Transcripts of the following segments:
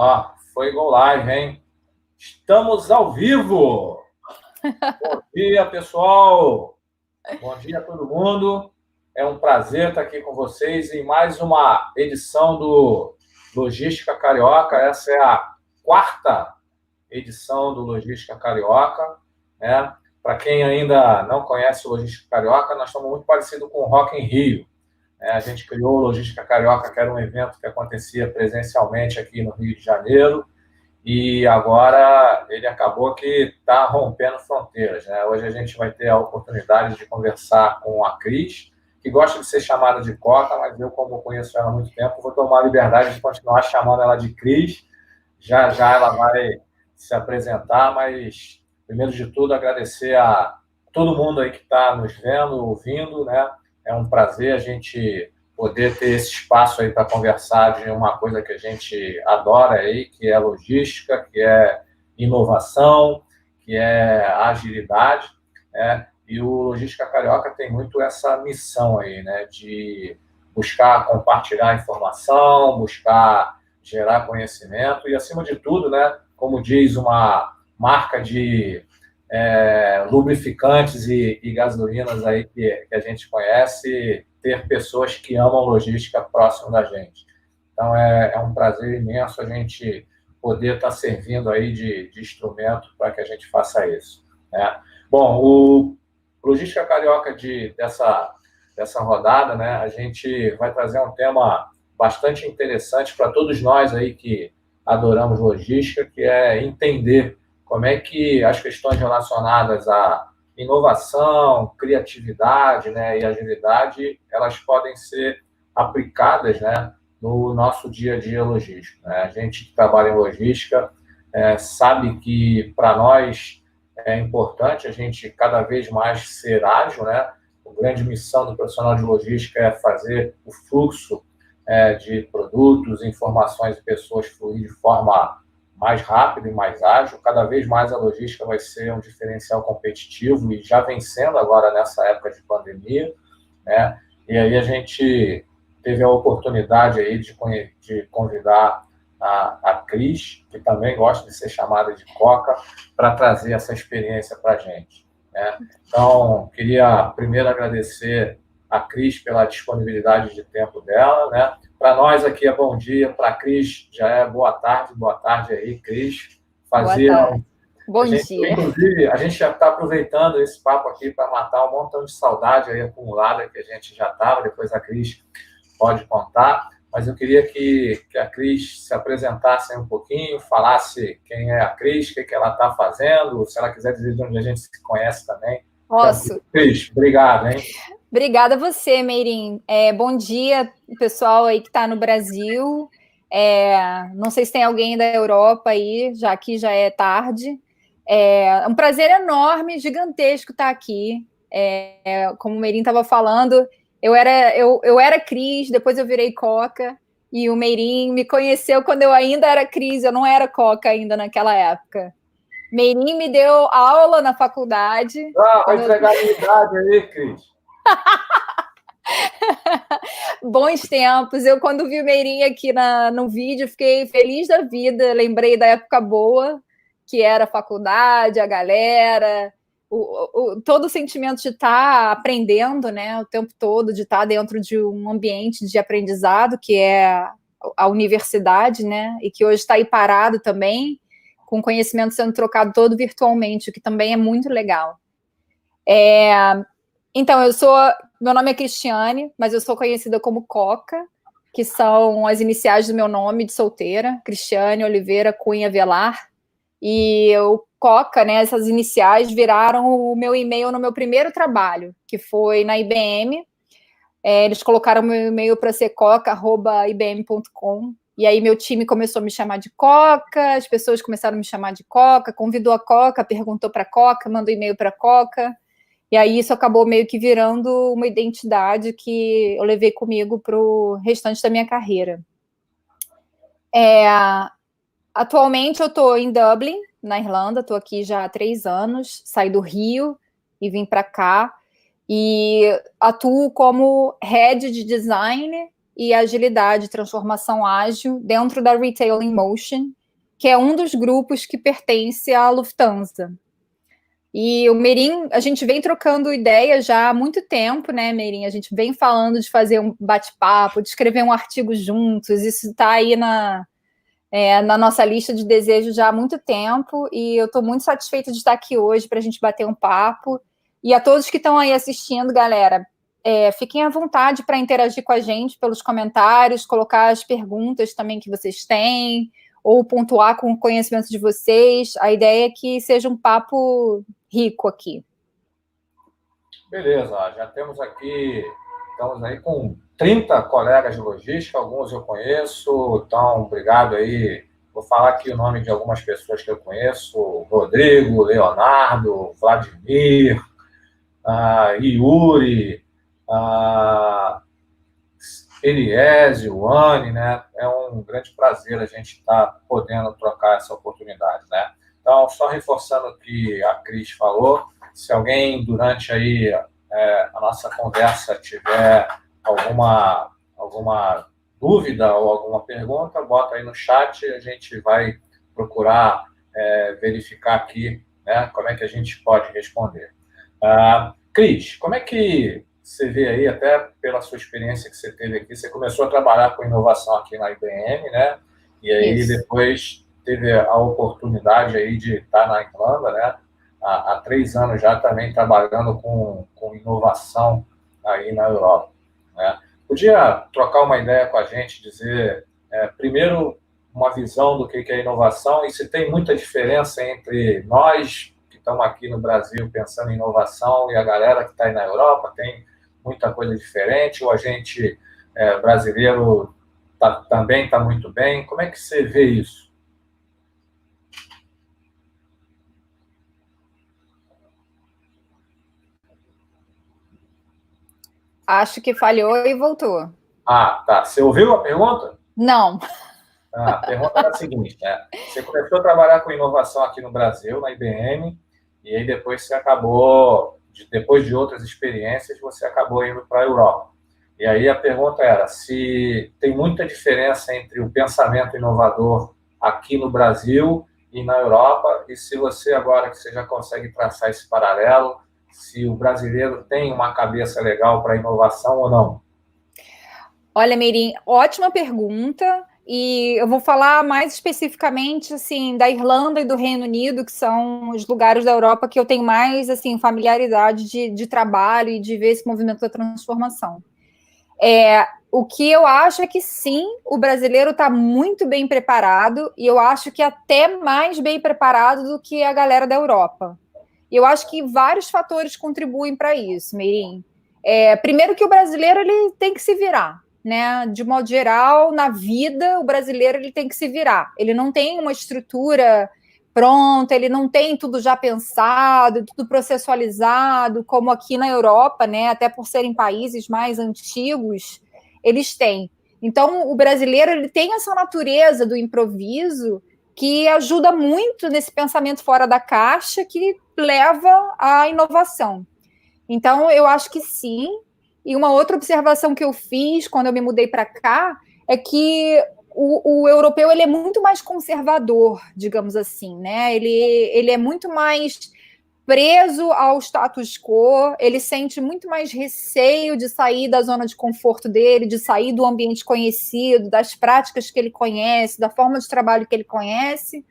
Ó, foi Go Live, hein? Estamos ao vivo! Bom dia, pessoal! Bom dia a todo mundo! É um prazer estar aqui com vocês em mais uma edição do Logística Carioca. Essa é a quarta edição do Logística Carioca, né? Para quem ainda não conhece o Logística Carioca, nós estamos muito parecidos com o Rock in Rio. A gente criou o Logística Carioca, que era um evento que acontecia presencialmente aqui no Rio de Janeiro, e agora ele acabou que está rompendo fronteiras, né? Hoje a gente vai ter a oportunidade de conversar com a Cris, que gosta de ser chamada de Coca, mas eu, como conheço ela há muito tempo, vou tomar a liberdade de continuar chamando ela de Cris. Já já ela vai se apresentar, mas, primeiro de tudo, agradecer a todo mundo aí que está nos vendo, ouvindo, né? É um prazer a gente poder ter esse espaço aí para conversar de uma coisa que a gente adora aí, que é logística, que é inovação, que é agilidade, né? E o Logística Carioca tem muito essa missão aí, né? De buscar compartilhar informação, buscar gerar conhecimento e, acima de tudo, né? Como diz uma marca de lubrificantes e gasolinas aí que a gente conhece, ter pessoas que amam logística próximo da gente. Então, é um prazer imenso a gente poder estar servindo aí de instrumento para que a gente faça isso, né? Bom, o Logística Carioca dessa rodada, né, a gente vai trazer um tema bastante interessante para todos nós aí que adoramos logística, que é entender como é que as questões relacionadas à inovação, criatividade, né, e agilidade, elas podem ser aplicadas, né, no nosso dia a dia logístico, né? A gente que trabalha em logística sabe que, para nós, é importante a gente cada vez mais ser ágil, né? A grande missão do profissional de logística é fazer o fluxo de produtos, informações e pessoas fluir de forma mais rápida e mais ágil. Cada vez mais a logística vai ser um diferencial competitivo e já vem sendo agora nessa época de pandemia, né? E aí a gente teve a oportunidade aí de convidar a Cris, que também gosta de ser chamada de Coca, para trazer essa experiência para a gente, né? Então, queria primeiro agradecer a Cris pela disponibilidade de tempo dela, né? Para nós aqui é bom dia, para a Cris já é boa tarde aí, Cris. Boa tarde. Bom dia. Inclusive, a gente já está aproveitando esse papo aqui para matar um montão de saudade aí acumulada que a gente já estava, depois a Cris pode contar, mas eu queria que a Cris se apresentasse um pouquinho, falasse quem é a Cris, o que ela está fazendo, se ela quiser dizer de onde a gente se conhece também. Posso. Então, Cris, obrigado, hein? Obrigada a você, Meirin. Bom dia, pessoal aí que está no Brasil. Não sei se tem alguém da Europa aí, já que já é tarde. É um prazer enorme, gigantesco estar aqui. Como o Meirin estava falando, eu era Cris, depois eu virei Coca, e o Meirin me conheceu quando eu ainda era Cris, eu não era Coca ainda naquela época. Meirin me deu aula na faculdade. Vai entregar a idade aí, Cris. Bons tempos. Eu, quando vi o Meirin aqui no vídeo, fiquei feliz da vida. Lembrei da época boa, que era a faculdade, a galera, todo o sentimento de estar aprendendo, né, o tempo todo, de estar dentro de um ambiente de aprendizado, que é a universidade, né, e que hoje está aí parado também, com conhecimento sendo trocado todo virtualmente, o que também é muito legal. Então, meu nome é Cristiane, mas eu sou conhecida como Coca, que são as iniciais do meu nome de solteira, Cristiane Oliveira Cunha Velar, e o Coca, né, essas iniciais viraram o meu e-mail no meu primeiro trabalho, que foi na IBM. Eles colocaram meu e-mail para ser coca@ibm.com, e aí meu time começou a me chamar de Coca, as pessoas começaram a me chamar de Coca, convidou a Coca, perguntou para a Coca, mandou e-mail para a Coca, e aí isso acabou meio que virando uma identidade que eu levei comigo para o restante da minha carreira. Atualmente eu estou em Dublin, na Irlanda, estou aqui já há 3 anos, saí do Rio e vim para cá, e atuo como head de design e agilidade, transformação ágil dentro da Retail in Motion, que é um dos grupos que pertence à Lufthansa. E o Merim, a gente vem trocando ideia já há muito tempo, né, Merim? A gente vem falando de fazer um bate-papo, de escrever um artigo juntos, isso está aí na nossa lista de desejos já há muito tempo, e eu estou muito satisfeita de estar aqui hoje para a gente bater um papo. E a todos que estão aí assistindo, galera, fiquem à vontade para interagir com a gente pelos comentários, colocar as perguntas também que vocês têm, ou pontuar com o conhecimento de vocês. A ideia é que seja um papo rico aqui. Beleza, já temos aqui, estamos aí com 30 colegas de logística, alguns eu conheço, então obrigado aí. Vou falar aqui o nome de algumas pessoas que eu conheço: Rodrigo, Leonardo, Vladimir, Yuri, Eliésio, Anne, né? É um grande prazer a gente estar podendo trocar essa oportunidade, né? Então, só reforçando o que a Cris falou, se alguém durante aí a nossa conversa tiver alguma dúvida ou alguma pergunta, bota aí no chat e a gente vai procurar verificar aqui, né, como é que a gente pode responder. Cris, como é que você vê aí, até pela sua experiência que você teve aqui, você começou a trabalhar com inovação aqui na IBM, né? E aí depois teve a oportunidade aí de estar na Irlanda, né? Há 3 anos já também trabalhando com inovação aí na Europa, né? Podia trocar uma ideia com a gente, dizer, primeiro, uma visão do que é inovação e se tem muita diferença entre nós que estamos aqui no Brasil pensando em inovação e a galera que está aí na Europa, tem muita coisa diferente, ou a gente brasileiro também está muito bem? Como é que você vê isso? Acho que falhou e voltou. Tá. Você ouviu a pergunta? Não. A pergunta era a seguinte, né? Você começou a trabalhar com inovação aqui no Brasil, na IBM, e aí depois você acabou, depois de outras experiências, você acabou indo para a Europa. E aí a pergunta era se tem muita diferença entre o pensamento inovador aqui no Brasil e na Europa, e se você agora que você já consegue traçar esse paralelo, se o brasileiro tem uma cabeça legal para inovação ou não. Olha, Meirim, ótima pergunta. E eu vou falar mais especificamente assim da Irlanda e do Reino Unido, que são os lugares da Europa que eu tenho mais assim familiaridade de trabalho e de ver esse movimento da transformação. O que eu acho é que sim, o brasileiro está muito bem preparado, e eu acho que até mais bem preparado do que a galera da Europa. E eu acho que vários fatores contribuem para isso, Meirim. Primeiro que o brasileiro ele tem que se virar, né? De modo geral, na vida, o brasileiro ele tem que se virar. Ele não tem uma estrutura pronta, ele não tem tudo já pensado, tudo processualizado, como aqui na Europa, né? Até por serem países mais antigos, eles têm. Então, o brasileiro ele tem essa natureza do improviso que ajuda muito nesse pensamento fora da caixa que leva à inovação. Então, eu acho que sim. E uma outra observação que eu fiz quando eu me mudei para cá é que o europeu ele é muito mais conservador, digamos assim, né? Ele é muito mais preso ao status quo, ele sente muito mais receio de sair da zona de conforto dele, de sair do ambiente conhecido, das práticas que ele conhece, da forma de trabalho que ele conhece,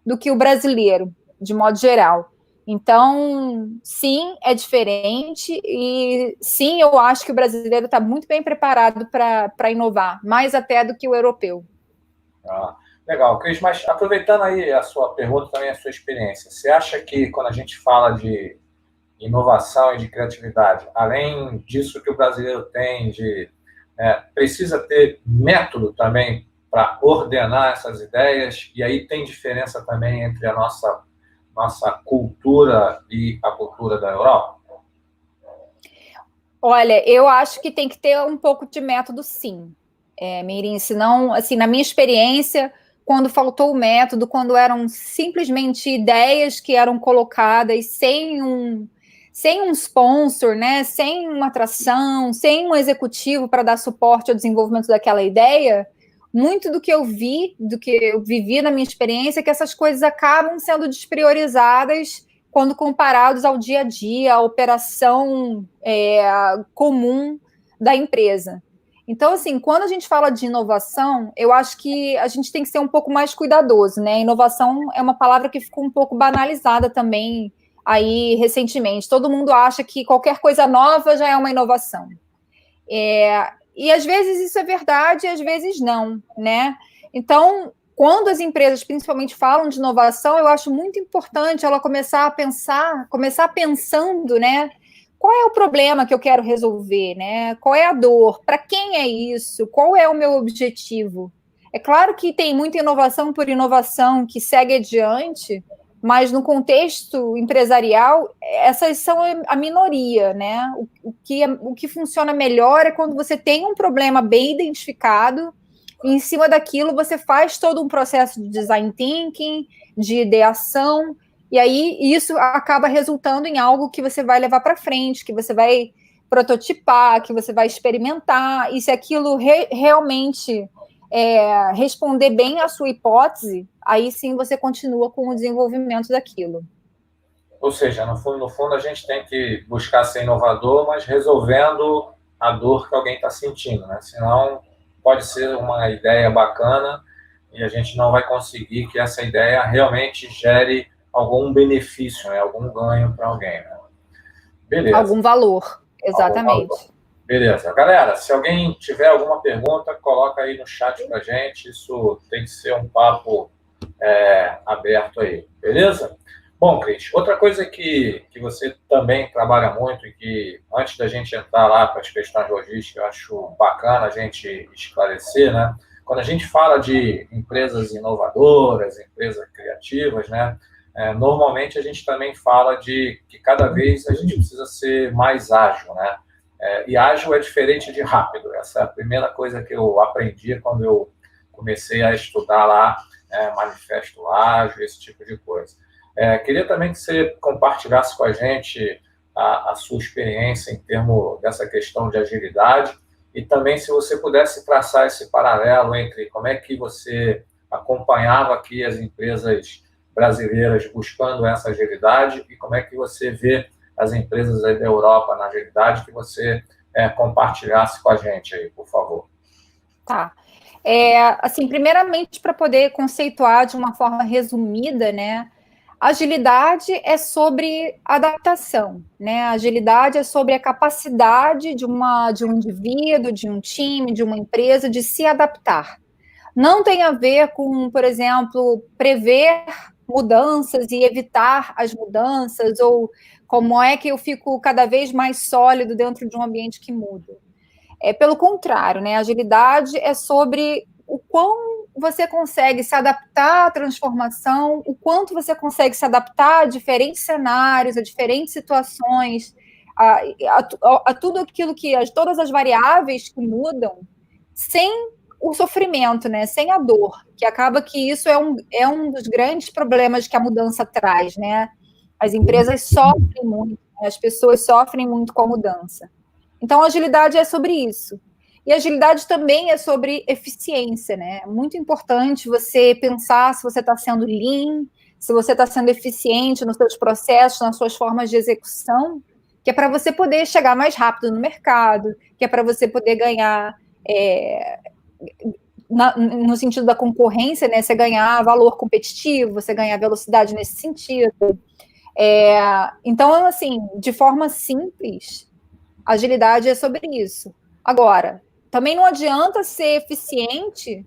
do que o brasileiro, de modo geral. Então, sim, é diferente e sim, eu acho que o brasileiro está muito bem preparado para inovar, mais até do que o europeu. Legal, Cris, mas aproveitando aí a sua pergunta, também a sua experiência, você acha que quando a gente fala de inovação e de criatividade, além disso que o brasileiro tem, precisa ter método também para ordenar essas ideias, e aí tem diferença também entre a nossa cultura e a cultura da Europa? Olha, eu acho que tem que ter um pouco de método, sim, Meirim, senão, assim, na minha experiência, quando faltou o método, quando eram simplesmente ideias que eram colocadas sem sem um sponsor, né, sem uma atração, sem um executivo para dar suporte ao desenvolvimento daquela ideia, muito do que eu vivi na minha experiência, é que essas coisas acabam sendo despriorizadas quando comparados ao dia a dia, à operação comum da empresa. Então, assim, quando a gente fala de inovação, eu acho que a gente tem que ser um pouco mais cuidadoso, né? Inovação é uma palavra que ficou um pouco banalizada também aí recentemente. Todo mundo acha que qualquer coisa nova já é uma inovação. E às vezes isso é verdade e às vezes não, né? Então, quando as empresas principalmente falam de inovação, eu acho muito importante ela começar pensando, né? Qual é o problema que eu quero resolver, né? Qual é a dor? Para quem é isso? Qual é o meu objetivo? É claro que tem muita inovação por inovação que segue adiante, mas no contexto empresarial, essas são a minoria, né? O que funciona melhor é quando você tem um problema bem identificado, e em cima daquilo você faz todo um processo de design thinking, de ideação, e aí isso acaba resultando em algo que você vai levar para frente, que você vai prototipar, que você vai experimentar, e se aquilo realmente responder bem à sua hipótese, aí sim você continua com o desenvolvimento daquilo. Ou seja, no fundo a gente tem que buscar ser inovador, mas resolvendo a dor que alguém está sentindo, né? Senão pode ser uma ideia bacana e a gente não vai conseguir que essa ideia realmente gere algum benefício, né? Algum ganho para alguém, né? Beleza. Algum valor, exatamente. Algum valor. Beleza. Galera, se alguém tiver alguma pergunta, coloca aí no chat pra gente. Isso tem que ser um papo aberto aí. Beleza? Bom, Cris, outra coisa que você também trabalha muito e que, antes da gente entrar lá para as questões logísticas, eu acho bacana a gente esclarecer, né? Quando a gente fala de empresas inovadoras, empresas criativas, né? Normalmente a gente também fala de que cada vez a gente precisa ser mais ágil, né? E ágil é diferente de rápido. Essa é a primeira coisa que eu aprendi quando eu comecei a estudar lá manifesto ágil, esse tipo de coisa. Queria também que você compartilhasse com a gente a sua experiência em termos dessa questão de agilidade e também se você pudesse traçar esse paralelo entre como é que você acompanhava aqui as empresas brasileiras buscando essa agilidade e como é que você vê as empresas aí da Europa na agilidade, que você compartilhasse com a gente aí, por favor. Tá. Assim, primeiramente, para poder conceituar de uma forma resumida, né? Agilidade é sobre adaptação, né? Agilidade é sobre a capacidade de um indivíduo, de um time, de uma empresa de se adaptar. Não tem a ver com, por exemplo, prever mudanças e evitar as mudanças, ou como é que eu fico cada vez mais sólido dentro de um ambiente que muda. Pelo contrário, né? Agilidade é sobre o quão você consegue se adaptar à transformação, o quanto você consegue se adaptar a diferentes cenários, a diferentes situações, a tudo aquilo todas as variáveis que mudam, sem o sofrimento, né? Sem a dor, que acaba que isso é um dos grandes problemas que a mudança traz, né? As empresas sofrem muito, né? As pessoas sofrem muito com a mudança. Então, a agilidade é sobre isso. E a agilidade também é sobre eficiência, né? É muito importante você pensar se você está sendo lean, se você está sendo eficiente nos seus processos, nas suas formas de execução, que é para você poder chegar mais rápido no mercado, que é para você poder ganhar, no sentido da concorrência, né? Você ganhar valor competitivo, você ganhar velocidade nesse sentido. Então, assim, de forma simples, agilidade é sobre isso. Agora, também não adianta ser eficiente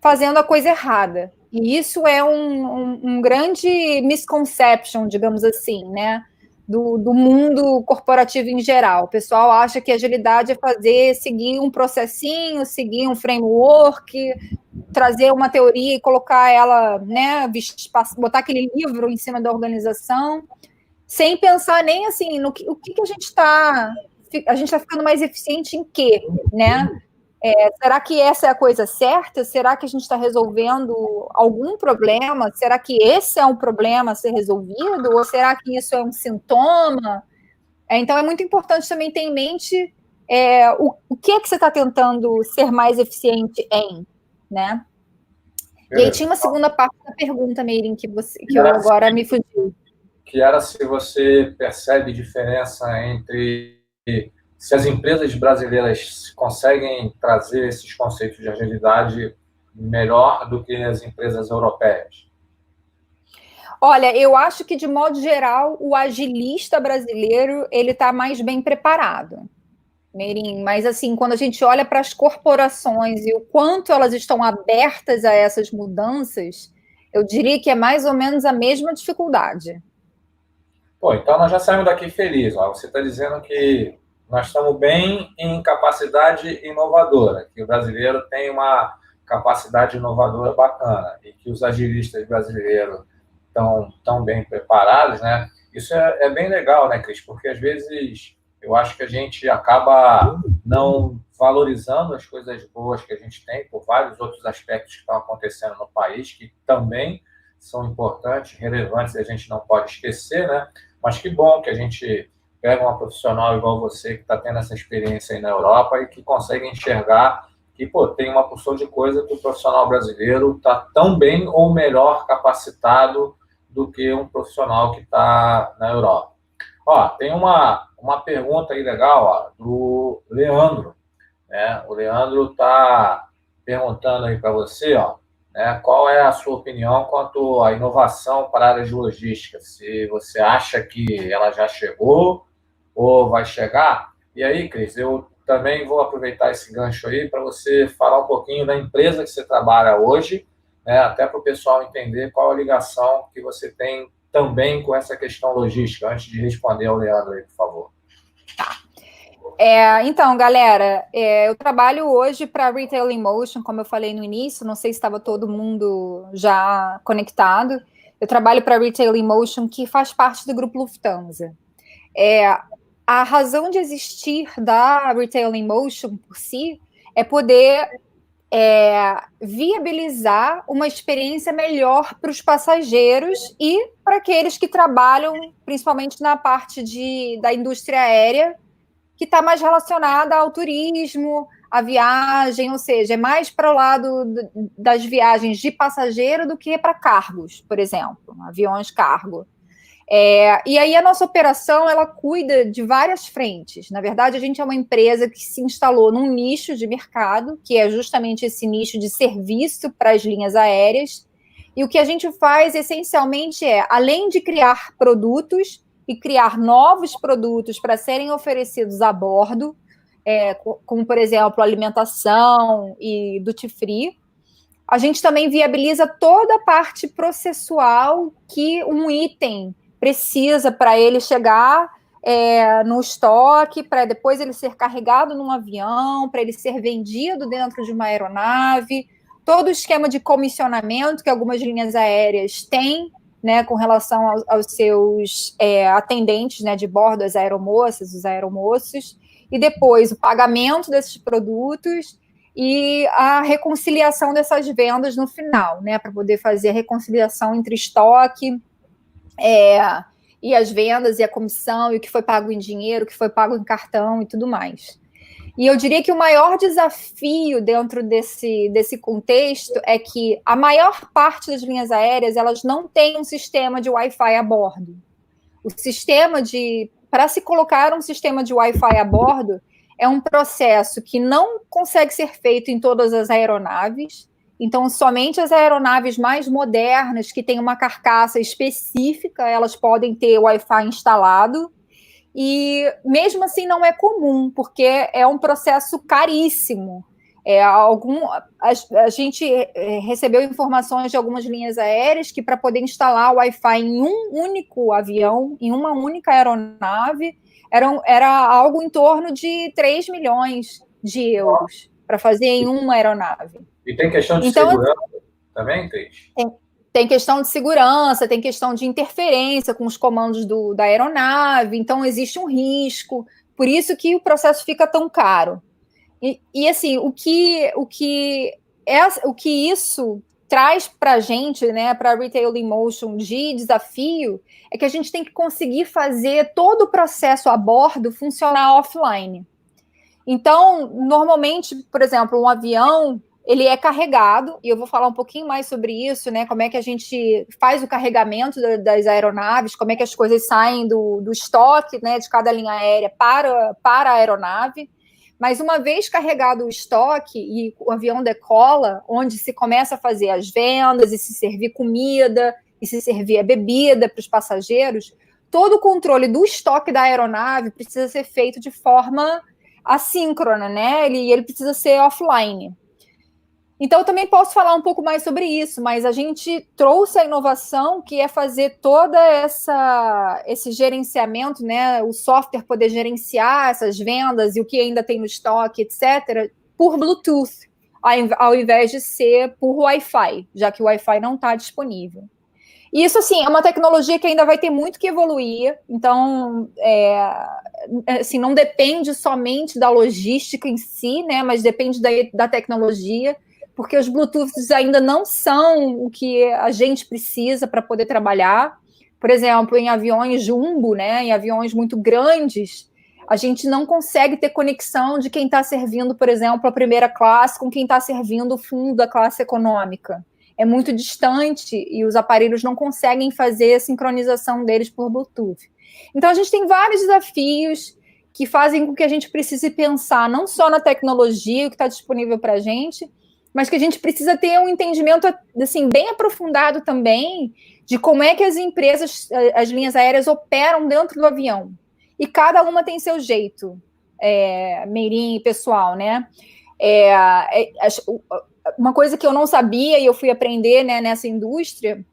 fazendo a coisa errada. E isso é um grande misconception, digamos assim, né? Do mundo corporativo em geral. O pessoal acha que agilidade é seguir um processinho, seguir um framework, trazer uma teoria e colocar ela, né? Botar aquele livro em cima da organização, sem pensar nem assim no que a gente está ficando mais eficiente em quê, né? Será que essa é a coisa certa? Será que a gente está resolvendo algum problema? Será que esse é um problema a ser resolvido? Ou será que isso é um sintoma? Então, é muito importante também ter em mente o que é que você está tentando ser mais eficiente em, né? E aí tinha uma segunda parte da pergunta, Meirin, que eu agora me fugi. Que era se você percebe diferença entre se as empresas brasileiras conseguem trazer esses conceitos de agilidade melhor do que as empresas europeias. Olha, eu acho que, de modo geral, o agilista brasileiro ele está mais bem preparado, Meirin. Mas, assim, quando a gente olha para as corporações e o quanto elas estão abertas a essas mudanças, eu diria que é mais ou menos a mesma dificuldade. Pô, então nós já saímos daqui felizes. Você está dizendo que nós estamos bem em capacidade inovadora, que o brasileiro tem uma capacidade inovadora bacana e que os agilistas brasileiros estão tão bem preparados, né? Isso é bem legal, né, Cris? Porque às vezes eu acho que a gente acaba não valorizando as coisas boas que a gente tem por vários outros aspectos que estão acontecendo no país, que também são importantes, relevantes, e a gente não pode esquecer, né? Mas que bom que a gente pega uma profissional igual você, que está tendo essa experiência aí na Europa e que consegue enxergar que, pô, tem uma porção de coisa que o profissional brasileiro está tão bem ou melhor capacitado do que um profissional que está na Europa. Ó, tem uma pergunta aí legal, ó, do Leandro, né? O Leandro está perguntando aí para você, ó, né, qual é a sua opinião quanto à inovação para a área de logística? Se você acha que ela já chegou ou vai chegar? E aí, Cris, eu também vou aproveitar esse gancho aí para você falar um pouquinho da empresa que você trabalha hoje, né, até para o pessoal entender qual a ligação que você tem também com essa questão logística, antes de responder ao Leandro aí, por favor. Tá. Então, galera, eu trabalho hoje para a Retail in Motion, como eu falei no início, não sei se estava todo mundo já conectado. Eu trabalho para a Retail in Motion, que faz parte do grupo Lufthansa. A razão de existir da Retail in Motion por si é poder viabilizar uma experiência melhor para os passageiros e para aqueles que trabalham, principalmente na parte da indústria aérea, que está mais relacionada ao turismo, à viagem, ou seja, é mais para o lado das viagens de passageiro do que para cargos, por exemplo, aviões cargo. E aí a nossa operação, ela cuida de várias frentes. Na verdade, a gente é uma empresa que se instalou num nicho de mercado, que é justamente esse nicho de serviço para as linhas aéreas, e o que a gente faz, essencialmente, além de criar produtos e criar novos produtos para serem oferecidos a bordo, como, por exemplo, alimentação e duty free, a gente também viabiliza toda a parte processual que um item precisa para ele chegar no estoque, para depois ele ser carregado num avião, para ele ser vendido dentro de uma aeronave, todo o esquema de comissionamento que algumas linhas aéreas têm, né, com relação aos seus atendentes, né, de bordo, as aeromoças, os aeromoços, e depois o pagamento desses produtos e a reconciliação dessas vendas no final, né, para poder fazer a reconciliação entre estoque e as vendas e a comissão e o que foi pago em dinheiro, o que foi pago em cartão e tudo mais. E eu diria que o maior desafio dentro desse contexto é que a maior parte das linhas aéreas, elas não têm um sistema de Wi-Fi a bordo. Para se colocar um sistema de Wi-Fi a bordo, é um processo que não consegue ser feito em todas as aeronaves. Então, somente as aeronaves mais modernas, que têm uma carcaça específica, elas podem ter Wi-Fi instalado. E mesmo assim não é comum, porque é um processo caríssimo. A gente recebeu informações de algumas linhas aéreas que para poder instalar o Wi-Fi em um único avião, em uma única aeronave, era algo em torno de 3 milhões de euros para fazer em uma aeronave. E tem questão de segurança também, Cris? Tem questão de segurança, tem questão de interferência com os comandos da aeronave, então existe um risco, por isso que o processo fica tão caro. E assim, o que isso traz para a gente, né, para a Retail in Motion de desafio, é que a gente tem que conseguir fazer todo o processo a bordo funcionar offline. Então, normalmente, por exemplo, um avião, ele é carregado, e eu vou falar um pouquinho mais sobre isso, né, como é que a gente faz o carregamento das aeronaves, como é que as coisas saem do estoque, né, de cada linha aérea para a aeronave. Mas uma vez carregado o estoque e o avião decola, onde se começa a fazer as vendas e se servir comida e se servir a bebida para os passageiros, todo o controle do estoque da aeronave precisa ser feito de forma assíncrona, né? Ele precisa ser offline. Então, eu também posso falar um pouco mais sobre isso, mas a gente trouxe a inovação que é fazer toda esse gerenciamento, né? O software poder gerenciar essas vendas e o que ainda tem no estoque, etc., por Bluetooth, ao invés de ser por Wi-Fi, já que o Wi-Fi não está disponível. E isso, assim, é uma tecnologia que ainda vai ter muito que evoluir, então, assim, não depende somente da logística em si, né? Mas depende da tecnologia, porque os Bluetooths ainda não são o que a gente precisa para poder trabalhar. Por exemplo, em aviões jumbo, né, em aviões muito grandes, a gente não consegue ter conexão de quem está servindo, por exemplo, a primeira classe com quem está servindo o fundo da classe econômica. É muito distante e os aparelhos não conseguem fazer a sincronização deles por Bluetooth. Então, a gente tem vários desafios que fazem com que a gente precise pensar não só na tecnologia, o que está disponível para a gente, mas que a gente precisa ter um entendimento assim, bem aprofundado também de como é que as empresas, as linhas aéreas operam dentro do avião. E cada uma tem seu jeito, Meirin e pessoal, né? Uma coisa que eu não sabia e eu fui aprender, né, nessa indústria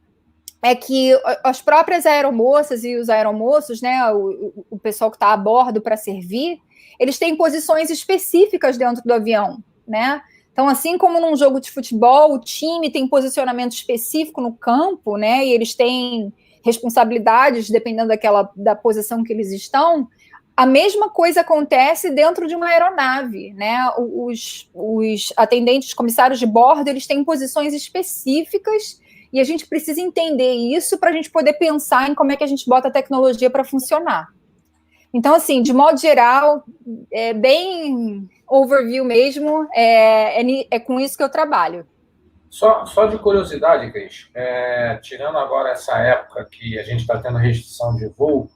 é que as próprias aeromoças e os aeromoços, né, o pessoal que está a bordo para servir, eles têm posições específicas dentro do avião, né? Então, assim como num jogo de futebol, o time tem posicionamento específico no campo, né? E eles têm responsabilidades dependendo da posição que eles estão. A mesma coisa acontece dentro de uma aeronave, né? Os atendentes, comissários de bordo, eles têm posições específicas e a gente precisa entender isso para a gente poder pensar em como é que a gente bota a tecnologia para funcionar. Então, assim, de modo geral, é bem overview mesmo, é com isso que eu trabalho. Só de curiosidade, Cris, tirando agora essa época que a gente está tendo restrição de voo,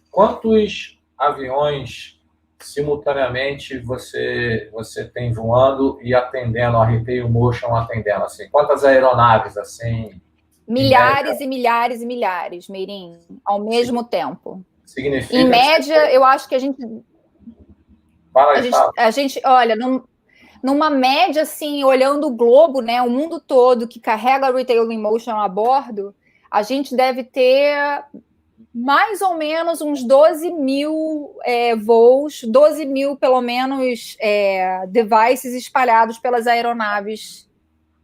quantos aviões simultaneamente você tem voando e atendendo, a Retail Motion atendendo, assim? Quantas aeronaves, assim? Milhares e milhares e milhares, Meirin, ao mesmo tempo. Significa... Em média, eu acho que a gente... Fala. A gente, olha, numa média, assim, olhando o globo, né, o mundo todo que carrega a Retail in Motion a bordo, a gente deve ter mais ou menos uns 12 mil voos, 12 mil, pelo menos, devices espalhados pelas aeronaves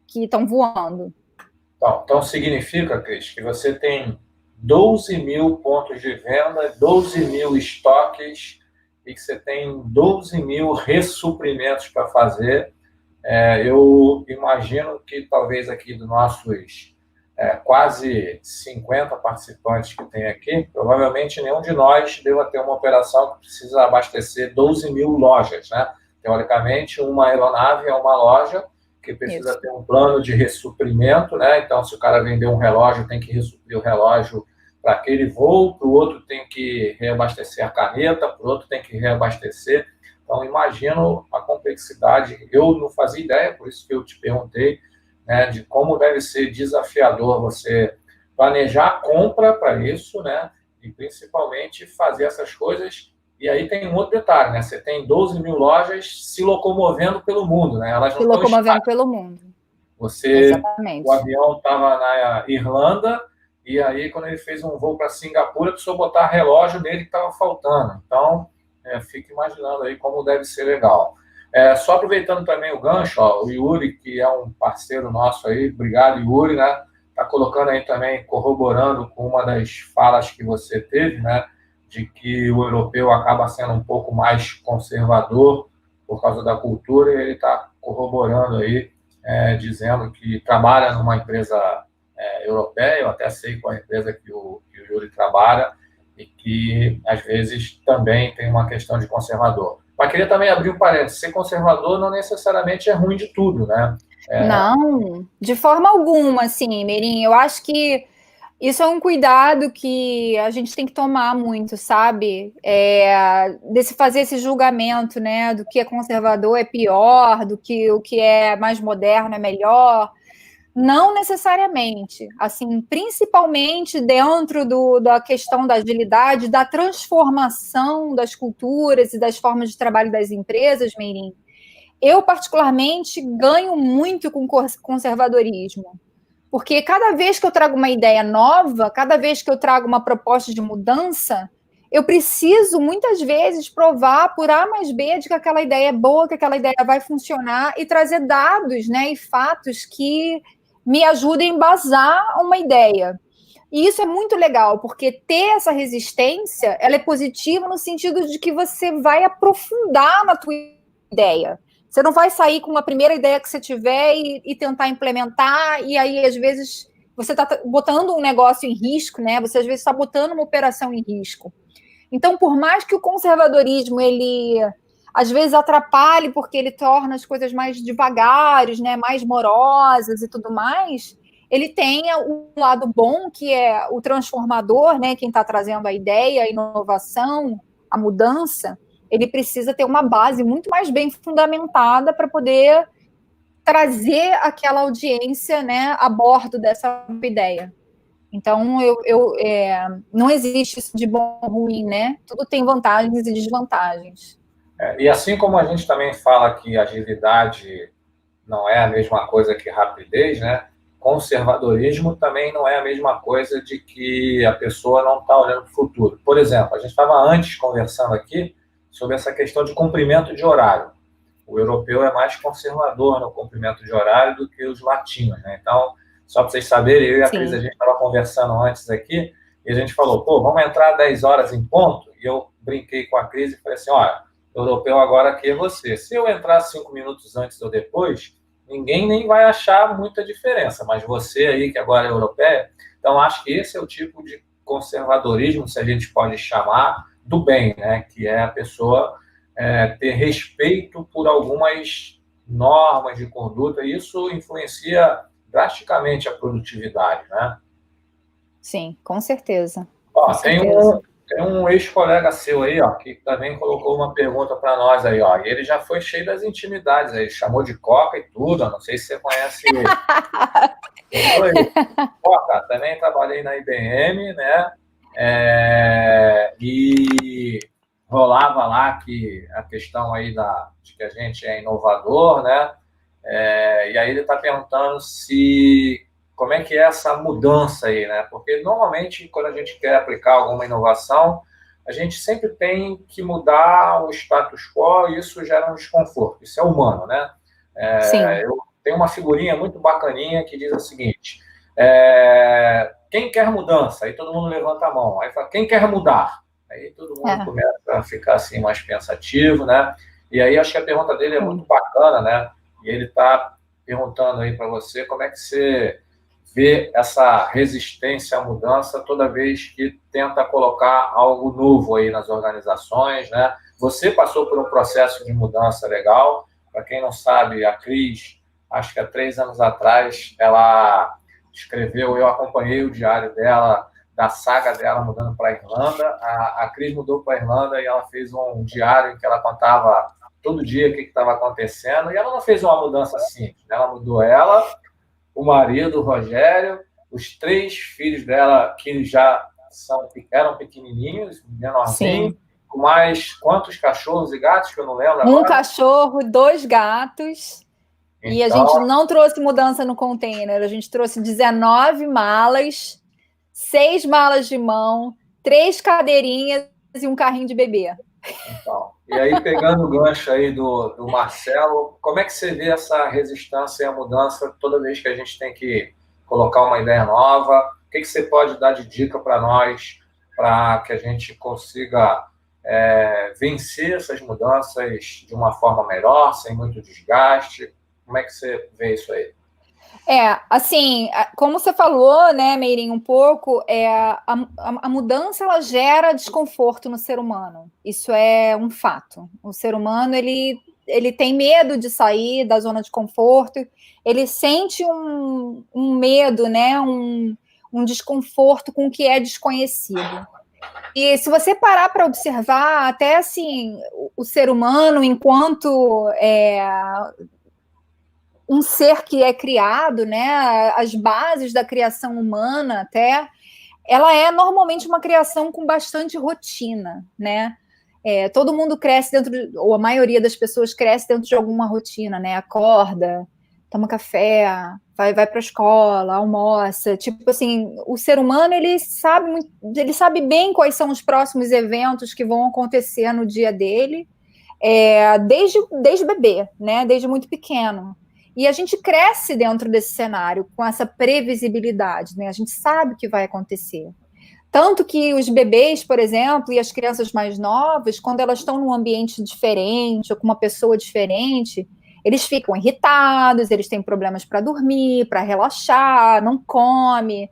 que estão voando. Então significa, Cris, que você tem 12 mil pontos de venda, 12 mil estoques e que você tem 12 mil ressuprimentos para fazer. Eu imagino que talvez aqui dos nossos quase 50 participantes que tem aqui, provavelmente nenhum de nós deva ter uma operação que precisa abastecer 12 mil lojas, né? Teoricamente, uma aeronave é uma loja que precisa ter um plano de ressuprimento, né? Então, se o cara vender um relógio, tem que ressuprir o relógio para aquele voo, para o outro tem que reabastecer a caneta, para o outro tem que reabastecer. Então, imagino a complexidade. Eu não fazia ideia, por isso que eu te perguntei, né, de como deve ser desafiador você planejar a compra para isso, né? E principalmente fazer essas coisas. E aí tem um outro detalhe, né? Você tem 12 mil lojas se locomovendo pelo mundo, né? Elas não se locomovendo pelo mundo. Exatamente. O avião estava na Irlanda e aí quando ele fez um voo para Singapura, precisou botar relógio nele que estava faltando. Então, fica imaginando aí como deve ser legal. Só aproveitando também o gancho, ó, o Yuri, que é um parceiro nosso aí, obrigado, Yuri, né? Está colocando aí também, corroborando com uma das falas que você teve, né? De que o europeu acaba sendo um pouco mais conservador por causa da cultura, e ele está corroborando aí dizendo que trabalha numa empresa europeia, eu até sei qual é a empresa que o Yuri trabalha, e que, às vezes, também tem uma questão de conservador. Mas queria também abrir um parênteses, ser conservador não necessariamente é ruim de tudo, né? Não, de forma alguma, assim, Mirim, eu acho que isso é um cuidado que a gente tem que tomar muito, sabe? Desse fazer esse julgamento, né? Do que é conservador é pior, do que o que é mais moderno é melhor. Não necessariamente. Assim, principalmente dentro da questão da agilidade, da transformação das culturas e das formas de trabalho das empresas, Meirin. Eu, particularmente, ganho muito com conservadorismo. Porque cada vez que eu trago uma ideia nova, cada vez que eu trago uma proposta de mudança, eu preciso, muitas vezes, provar por A mais B de que aquela ideia é boa, que aquela ideia vai funcionar e trazer dados, né, e fatos que me ajudem a embasar uma ideia. E isso é muito legal, porque ter essa resistência, ela é positiva no sentido de que você vai aprofundar na tua ideia. Você não vai sair com uma primeira ideia que você tiver e tentar implementar, e aí, às vezes, você está botando um negócio em risco, né? Você, às vezes, está botando uma operação em risco. Então, por mais que o conservadorismo, ele, às vezes, atrapalhe, porque ele torna as coisas mais devagares, né? Mais morosas e tudo mais, ele tem um lado bom, que é o transformador, né? Quem está trazendo a ideia, a inovação, a mudança, ele precisa ter uma base muito mais bem fundamentada para poder trazer aquela audiência, né, a bordo dessa ideia. Então, não existe isso de bom ou ruim, né? Tudo tem vantagens e desvantagens. E assim como a gente também fala que agilidade não é a mesma coisa que rapidez, né? Conservadorismo também não é a mesma coisa de que a pessoa não está olhando para o futuro. Por exemplo, a gente estava antes conversando aqui sobre essa questão de cumprimento de horário. O europeu é mais conservador no cumprimento de horário do que os latinos, né? Então, só para vocês saberem, eu e a Cris, a gente estava conversando antes aqui, e a gente falou, pô, vamos entrar 10 horas em ponto? E eu brinquei com a Cris e falei assim, olha, europeu agora aqui é você. Se eu entrar 5 minutos antes ou depois, ninguém nem vai achar muita diferença, mas você aí, que agora é europeia, então acho que esse é o tipo de conservadorismo, se a gente pode chamar, do bem, né? Que é a pessoa ter respeito por algumas normas de conduta, e isso influencia drasticamente a produtividade, né? Sim, com certeza. Ó, tem um ex-colega seu aí, ó, que também colocou uma pergunta para nós aí, ó, e ele já foi cheio das intimidades aí, chamou de Coca e tudo, ó, não sei se você conhece ele. Coca, também trabalhei na IBM, né? E rolava lá que a questão aí de que a gente é inovador, né? E aí ele está perguntando como é que é essa mudança aí, né? Porque normalmente quando a gente quer aplicar alguma inovação, a gente sempre tem que mudar o status quo e isso gera um desconforto. Isso é humano, né? Eu tenho uma figurinha muito bacaninha que diz o seguinte: quem quer mudança? Aí todo mundo levanta a mão. Aí fala, quem quer mudar? Aí todo mundo começa a ficar assim mais pensativo, né? E aí acho que a pergunta dele é muito bacana, né? E ele está perguntando aí para você como é que você vê essa resistência à mudança toda vez que tenta colocar algo novo aí nas organizações, né? Você passou por um processo de mudança legal. Para quem não sabe, a Cris, acho que há 3 anos atrás, ela escreveu, eu acompanhei o diário dela, da saga dela mudando para a Irlanda. A Cris mudou para a Irlanda e ela fez um diário em que ela contava todo dia o que estava acontecendo, e ela não fez uma mudança simples, né? Ela mudou o marido, o Rogério, os 3 filhos dela, que já eram pequenininhos, menorzinhos, com mais quantos cachorros e gatos, que eu não lembro agora? 1 cachorro, 2 gatos, então... e a gente não trouxe mudança no container, a gente trouxe 19 malas, 6 malas de mão, 3 cadeirinhas e um carrinho de bebê. Então, e aí, pegando o gancho aí do Marcelo, como é que você vê essa resistência à mudança toda vez que a gente tem que colocar uma ideia nova? O que você pode dar de dica para nós, para que a gente consiga vencer essas mudanças de uma forma melhor, sem muito desgaste? Como é que você vê isso aí? Assim, como você falou, né, Meirinho, um pouco, a mudança, ela gera desconforto no ser humano. Isso é um fato. O ser humano, ele tem medo de sair da zona de conforto, ele sente um medo, né, um desconforto com o que é desconhecido. E se você parar para observar, até assim, o ser humano, enquanto um ser que é criado, né, as bases da criação humana até, ela é normalmente uma criação com bastante rotina, né? Todo mundo cresce ou a maioria das pessoas cresce dentro de alguma rotina, né? Acorda, toma café, vai para a escola, almoça. Tipo assim, o ser humano ele sabe bem quais são os próximos eventos que vão acontecer no dia dele, desde bebê, né? Desde muito pequeno. E a gente cresce dentro desse cenário com essa previsibilidade, né? A gente sabe o que vai acontecer. Tanto que os bebês, por exemplo, e as crianças mais novas, quando elas estão num ambiente diferente ou com uma pessoa diferente, eles ficam irritados, eles têm problemas para dormir, para relaxar, não come.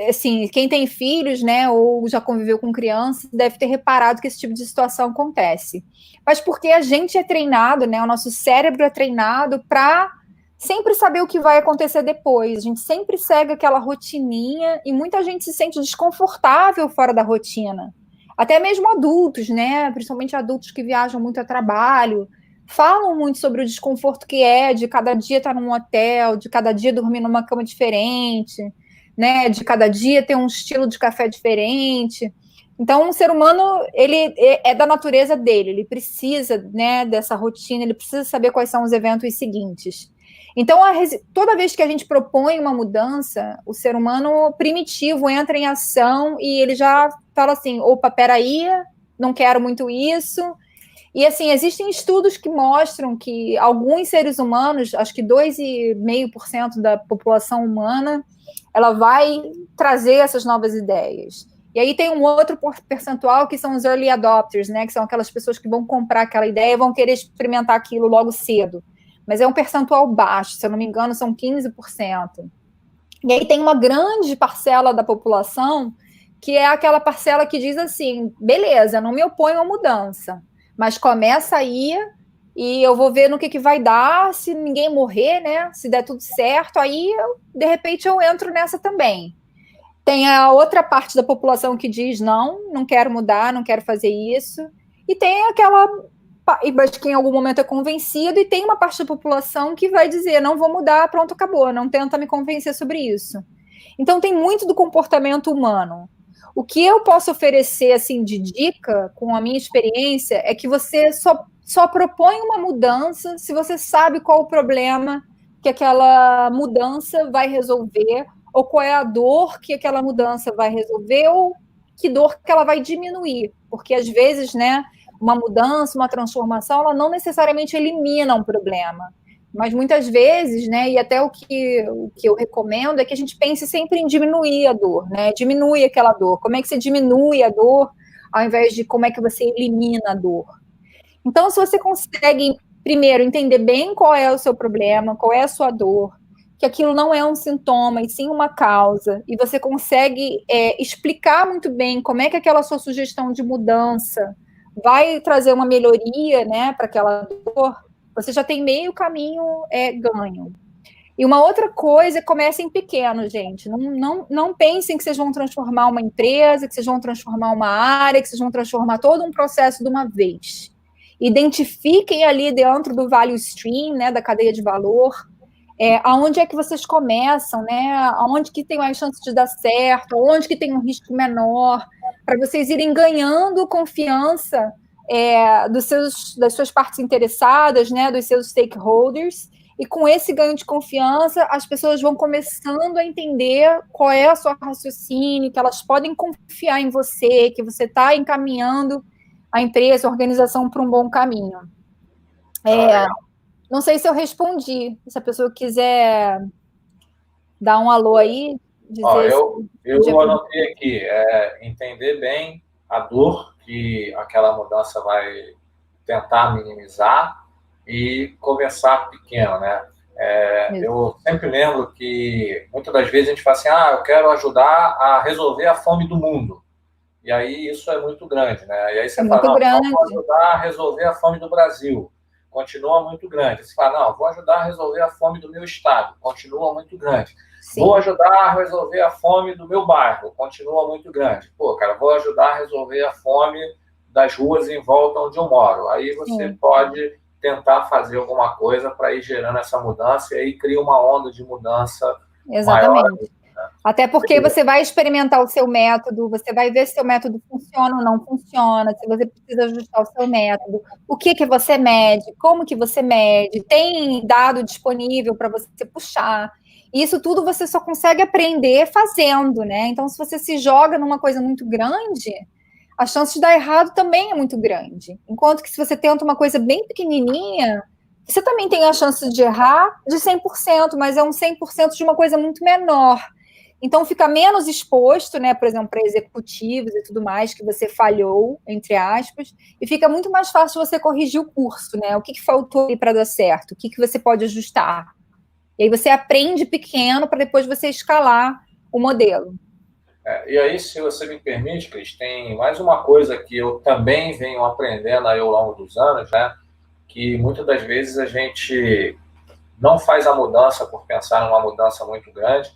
Assim, quem tem filhos, né, ou já conviveu com crianças, deve ter reparado que esse tipo de situação acontece. Mas porque a gente é treinado, né, o nosso cérebro é treinado para sempre saber o que vai acontecer depois. A gente sempre segue aquela rotininha e muita gente se sente desconfortável fora da rotina. Até mesmo adultos, né, principalmente adultos que viajam muito a trabalho, falam muito sobre o desconforto que é de cada dia estar num hotel, de cada dia dormir numa cama diferente, né, de cada dia ter um estilo de café diferente. Então, o ser humano, ele é da natureza dele, ele precisa, né, dessa rotina, ele precisa saber quais são os eventos seguintes. Então, toda vez que a gente propõe uma mudança, o ser humano primitivo entra em ação e ele já fala assim, opa, peraí, não quero muito isso. E, assim, existem estudos que mostram que alguns seres humanos, acho que 2,5% da população humana, ela vai trazer essas novas ideias. E aí tem um outro percentual que são os early adopters, né? Que são aquelas pessoas que vão comprar aquela ideia e vão querer experimentar aquilo logo cedo. Mas é um percentual baixo, se eu não me engano, são 15%. E aí tem uma grande parcela da população que é aquela parcela que diz assim, beleza, não me oponho à mudança, mas começa aí e eu vou ver no que vai dar, se ninguém morrer, né? Se der tudo certo, aí, de repente, eu entro nessa também. Tem a outra parte da população que diz, não quero mudar, não quero fazer isso. E tem aquela, mas que em algum momento é convencido, e tem uma parte da população que vai dizer, não vou mudar, pronto, acabou, não tenta me convencer sobre isso. Então, tem muito do comportamento humano. O que eu posso oferecer, assim, de dica, com a minha experiência, é que você só propõe uma mudança se você sabe qual o problema que aquela mudança vai resolver, ou qual é a dor que aquela mudança vai resolver, ou que dor que ela vai diminuir. Porque, às vezes, né, uma mudança, uma transformação, ela não necessariamente elimina um problema. Mas muitas vezes, né, e até o que eu recomendo é que a gente pense sempre em diminuir a dor, né? Diminui aquela dor. Como é que você diminui a dor, ao invés de como é que você elimina a dor? Então, se você consegue, primeiro, entender bem qual é o seu problema, qual é a sua dor, que aquilo não é um sintoma, e sim uma causa, e você consegue explicar muito bem como é que aquela sua sugestão de mudança vai trazer uma melhoria, né, para aquela dor, você já tem meio caminho ganho. E uma outra coisa, comecem pequeno, gente. Não pensem que vocês vão transformar uma empresa, que vocês vão transformar uma área, que vocês vão transformar todo um processo de uma vez. Identifiquem ali dentro do value stream, né, da cadeia de valor, aonde é que vocês começam, né? Aonde que tem mais chance de dar certo, aonde que tem um risco menor, para vocês irem ganhando confiança das suas partes interessadas, né, dos seus stakeholders, e com esse ganho de confiança, as pessoas vão começando a entender qual é a sua raciocínio, que elas podem confiar em você, que você está encaminhando a empresa, a organização para um bom caminho. Não sei se eu respondi. Se a pessoa quiser dar um alô aí, dizer... Eu anotei aqui, entender bem a dor que aquela mudança vai tentar minimizar, e começar pequeno, né? Eu sempre lembro que muitas das vezes a gente fala assim, eu quero ajudar a resolver a fome do mundo. E aí isso é muito grande, né? E aí você fala, muito não, grande. vou ajudar a resolver a fome do Brasil. Continua muito grande. Você fala, não, vou ajudar a resolver a fome do meu estado. Continua muito grande. Sim. Vou ajudar a resolver a fome do meu bairro. Continua muito grande. Pô, cara, vou ajudar a resolver a fome das ruas em volta onde eu moro. Aí você pode tentar fazer alguma coisa para ir gerando essa mudança e aí cria uma onda de mudança Exatamente. maior. Até porque você vai experimentar o seu método, você vai ver se o seu método funciona ou não funciona, se você precisa ajustar o seu método, o que você mede, como que você mede, tem dado disponível para você puxar. Isso tudo você só consegue aprender fazendo, né? Então, se você se joga numa coisa muito grande, a chance de dar errado também é muito grande. Enquanto que se você tenta uma coisa bem pequenininha, você também tem a chance de errar de 100%, mas é um 100% de uma coisa muito menor. Então, fica menos exposto, né, por exemplo, para executivos e tudo mais, que você falhou, entre aspas, e fica muito mais fácil você corrigir o curso, né? O que faltou aí para dar certo? O que você pode ajustar? E aí você aprende pequeno para depois você escalar o modelo. E aí, se você me permite, Cris, tem mais uma coisa que eu também venho aprendendo aí ao longo dos anos, né? Que muitas das vezes a gente não faz a mudança por pensar numa mudança muito grande.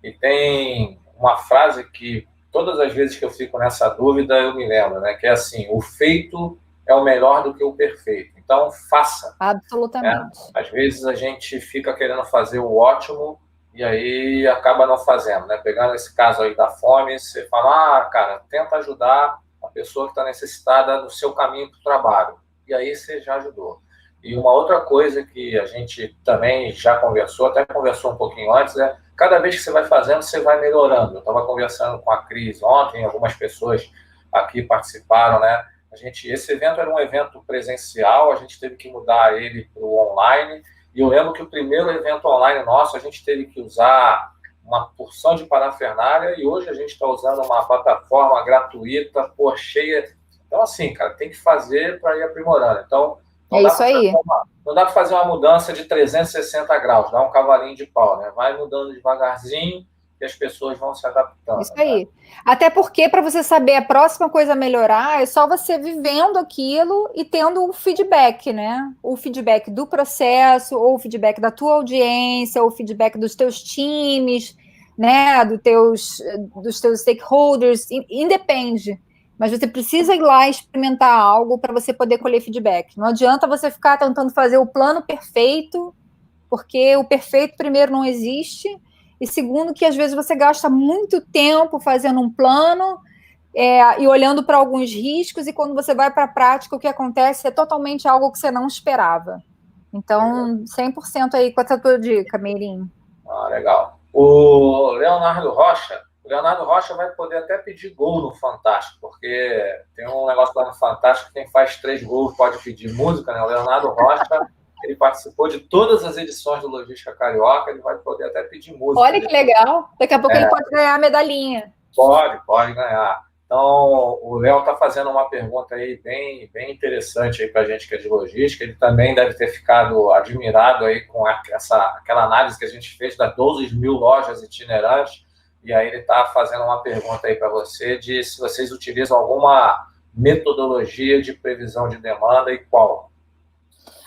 E tem uma frase que todas as vezes que eu fico nessa dúvida eu me lembro, né? Que é assim, o feito é o melhor do que o perfeito. Então, faça. Absolutamente. Né? Às vezes a gente fica querendo fazer o ótimo e aí acaba não fazendo, né? Pegando esse caso aí da fome, você fala, cara, tenta ajudar a pessoa que está necessitada no seu caminho para o trabalho. E aí você já ajudou. E uma outra coisa que a gente também já conversou, até conversou um pouquinho antes, é cada vez que você vai fazendo, você vai melhorando. Eu estava conversando com a Cris ontem, algumas pessoas aqui participaram, né? Esse evento era um evento presencial, a gente teve que mudar ele para o online, e eu lembro que o primeiro evento online nosso, a gente teve que usar uma porção de parafernália, e hoje a gente está usando uma plataforma gratuita, cheia. Então, assim, cara, tem que fazer para ir aprimorando. Então, é isso aí. Não dá para fazer uma mudança de 360 graus, dá um cavalinho de pau, né? Vai mudando devagarzinho e as pessoas vão se adaptando. Isso aí. Né? Até porque, para você saber a próxima coisa a melhorar, é só você vivendo aquilo e tendo um feedback, né? O feedback do processo, ou o feedback da tua audiência, ou o feedback dos teus times, né? Dos teus stakeholders, independe. Mas você precisa ir lá experimentar algo para você poder colher feedback. Não adianta você ficar tentando fazer o plano perfeito, porque o perfeito, primeiro, não existe, e segundo, que às vezes você gasta muito tempo fazendo um plano e olhando para alguns riscos, e quando você vai para a prática, o que acontece é totalmente algo que você não esperava. Então, 100% aí com essa tua dica, Meirinho. Legal. O Leonardo Rocha vai poder até pedir gol no Fantástico, porque tem um negócio lá no Fantástico, quem faz 3 gols pode pedir música, né? O Leonardo Rocha, ele participou de todas as edições do Logística Carioca, ele vai poder até pedir música. Olha que legal, daqui a pouco ele pode ganhar a medalhinha. Pode ganhar. Então, o Léo está fazendo uma pergunta aí bem interessante aí para a gente que é de logística. Ele também deve ter ficado admirado aí com aquela análise que a gente fez das 12 mil lojas itinerantes. E aí ele está fazendo uma pergunta aí para você de se vocês utilizam alguma metodologia de previsão de demanda e qual.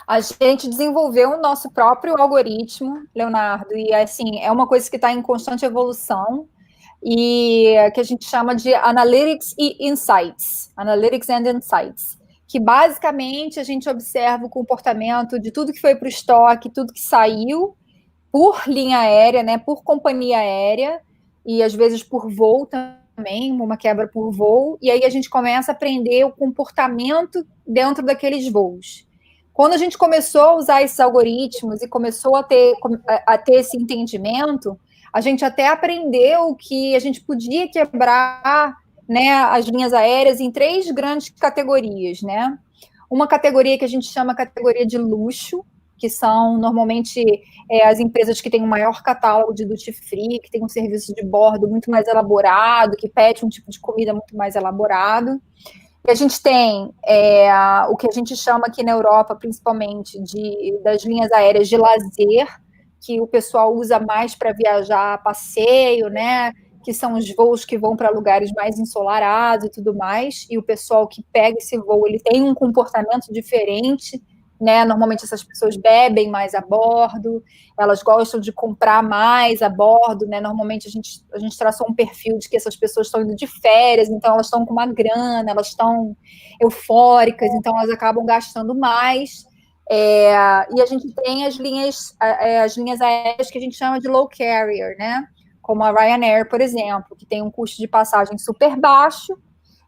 A gente desenvolveu o nosso próprio algoritmo, Leonardo, e assim, é uma coisa que está em constante evolução, e que a gente chama de Analytics e Insights, Analytics and Insights, que basicamente a gente observa o comportamento de tudo que foi para o estoque, tudo que saiu por linha aérea, né, por companhia aérea, e às vezes por voo também, uma quebra por voo, e aí a gente começa a aprender o comportamento dentro daqueles voos. Quando a gente começou a usar esses algoritmos e começou a ter esse entendimento, a gente até aprendeu que a gente podia quebrar, né, as linhas aéreas em 3 grandes categorias, né? Uma categoria que a gente chama categoria de luxo, que são normalmente as empresas que têm um maior catálogo de duty free, que têm um serviço de bordo muito mais elaborado, que pede um tipo de comida muito mais elaborado. E a gente tem o que a gente chama aqui na Europa, principalmente, das linhas aéreas de lazer, que o pessoal usa mais para viajar a passeio, né? Que são os voos que vão para lugares mais ensolarados e tudo mais. E o pessoal que pega esse voo, ele tem um comportamento diferente, né? Normalmente essas pessoas bebem mais a bordo, elas gostam de comprar mais a bordo, né? Normalmente a gente traçou um perfil de que essas pessoas estão indo de férias, então elas estão com uma grana, elas estão eufóricas, então elas acabam gastando mais. E a gente tem as linhas aéreas que a gente chama de low carrier, né? Como a Ryanair, por exemplo, que tem um custo de passagem super baixo,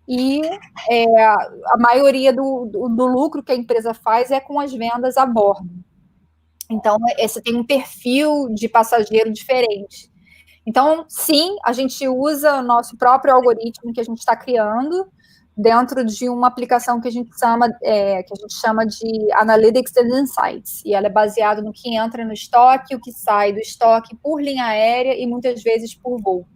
e a maioria do lucro que a empresa faz é com as vendas a bordo. Então, você tem um perfil de passageiro diferente. Então, sim, a gente usa o nosso próprio algoritmo que a gente está criando dentro de uma aplicação que a gente chama de Analytics and Insights. E ela é baseada no que entra no estoque, o que sai do estoque por linha aérea e muitas vezes por voo.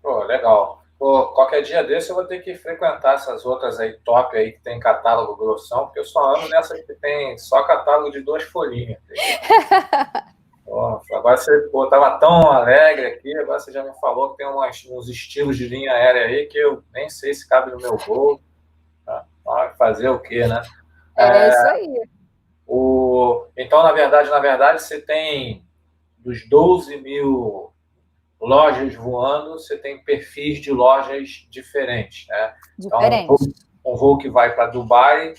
Pô, legal. Pô, qualquer dia desse eu vou ter que frequentar essas outras aí top aí que tem catálogo grossão, porque eu só ando nessa que tem só catálogo de 2 folhinhas. Pô, agora você estava tão alegre aqui, agora você já me falou que tem uns estilos de linha aérea aí que eu nem sei se cabe no meu voo. Tá? Fazer o quê, né? Isso aí. Então, na verdade, você tem dos 12 mil lojas voando, você tem perfis de lojas diferentes, né? Diferente. Então, um voo que vai para Dubai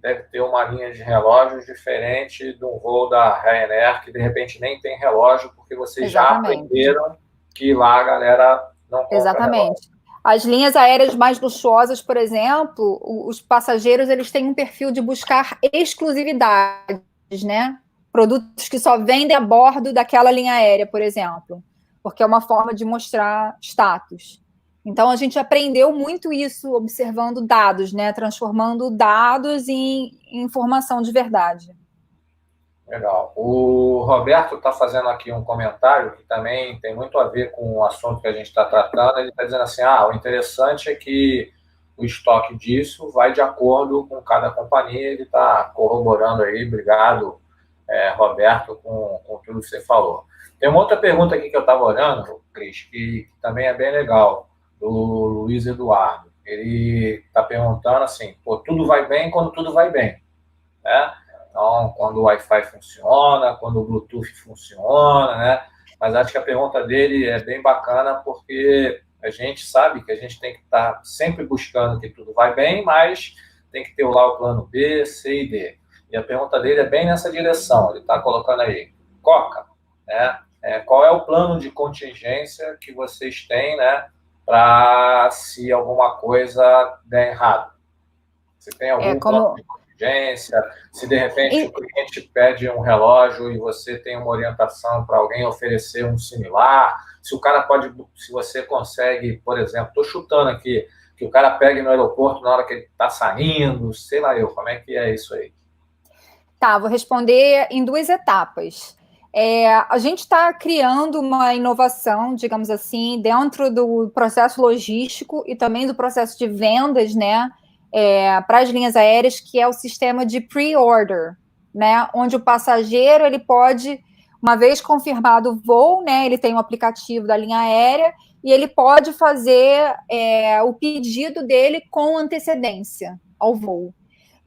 deve ter uma linha de relógios diferente de um voo da Ryanair, que de repente nem tem relógio, porque vocês já aprenderam que lá a galera não compra relógio. As linhas aéreas mais luxuosas, por exemplo, os passageiros eles têm um perfil de buscar exclusividades, né? Produtos que só vendem a bordo daquela linha aérea, por exemplo, porque é uma forma de mostrar status. Então, a gente aprendeu muito isso observando dados, né? Transformando dados em informação de verdade. Legal. O Roberto está fazendo aqui um comentário que também tem muito a ver com o assunto que a gente está tratando. Ele está dizendo assim, o interessante é que o estoque disso vai de acordo com cada companhia. Ele está corroborando aí. Obrigado, Roberto, com tudo que você falou. Tem uma outra pergunta aqui que eu estava olhando, Cris, que também é bem legal, do Luiz Eduardo. Ele está perguntando assim, tudo vai bem quando tudo vai bem, né? Então, quando o Wi-Fi funciona, quando o Bluetooth funciona, né? Mas acho que a pergunta dele é bem bacana porque a gente sabe que a gente tem que estar sempre buscando que tudo vai bem, mas tem que ter lá o plano B, C e D. E a pergunta dele é bem nessa direção. Ele está colocando aí, Coca, né? Qual é o plano de contingência que vocês têm, né? Para se alguma coisa der errado? Você tem algum plano de contingência? Se de repente o cliente pede um relógio e você tem uma orientação para alguém oferecer um similar, se você consegue, por exemplo, estou chutando aqui, que o cara pegue no aeroporto na hora que ele está saindo, sei lá como é que é isso aí? Tá, vou responder em 2 etapas. A gente está criando uma inovação, digamos assim, dentro do processo logístico e também do processo de vendas, né? Para as linhas aéreas, que é o sistema de pre-order, né? Onde o passageiro ele pode, uma vez confirmado o voo, né? Ele tem um aplicativo da linha aérea e ele pode fazer o pedido dele com antecedência ao voo.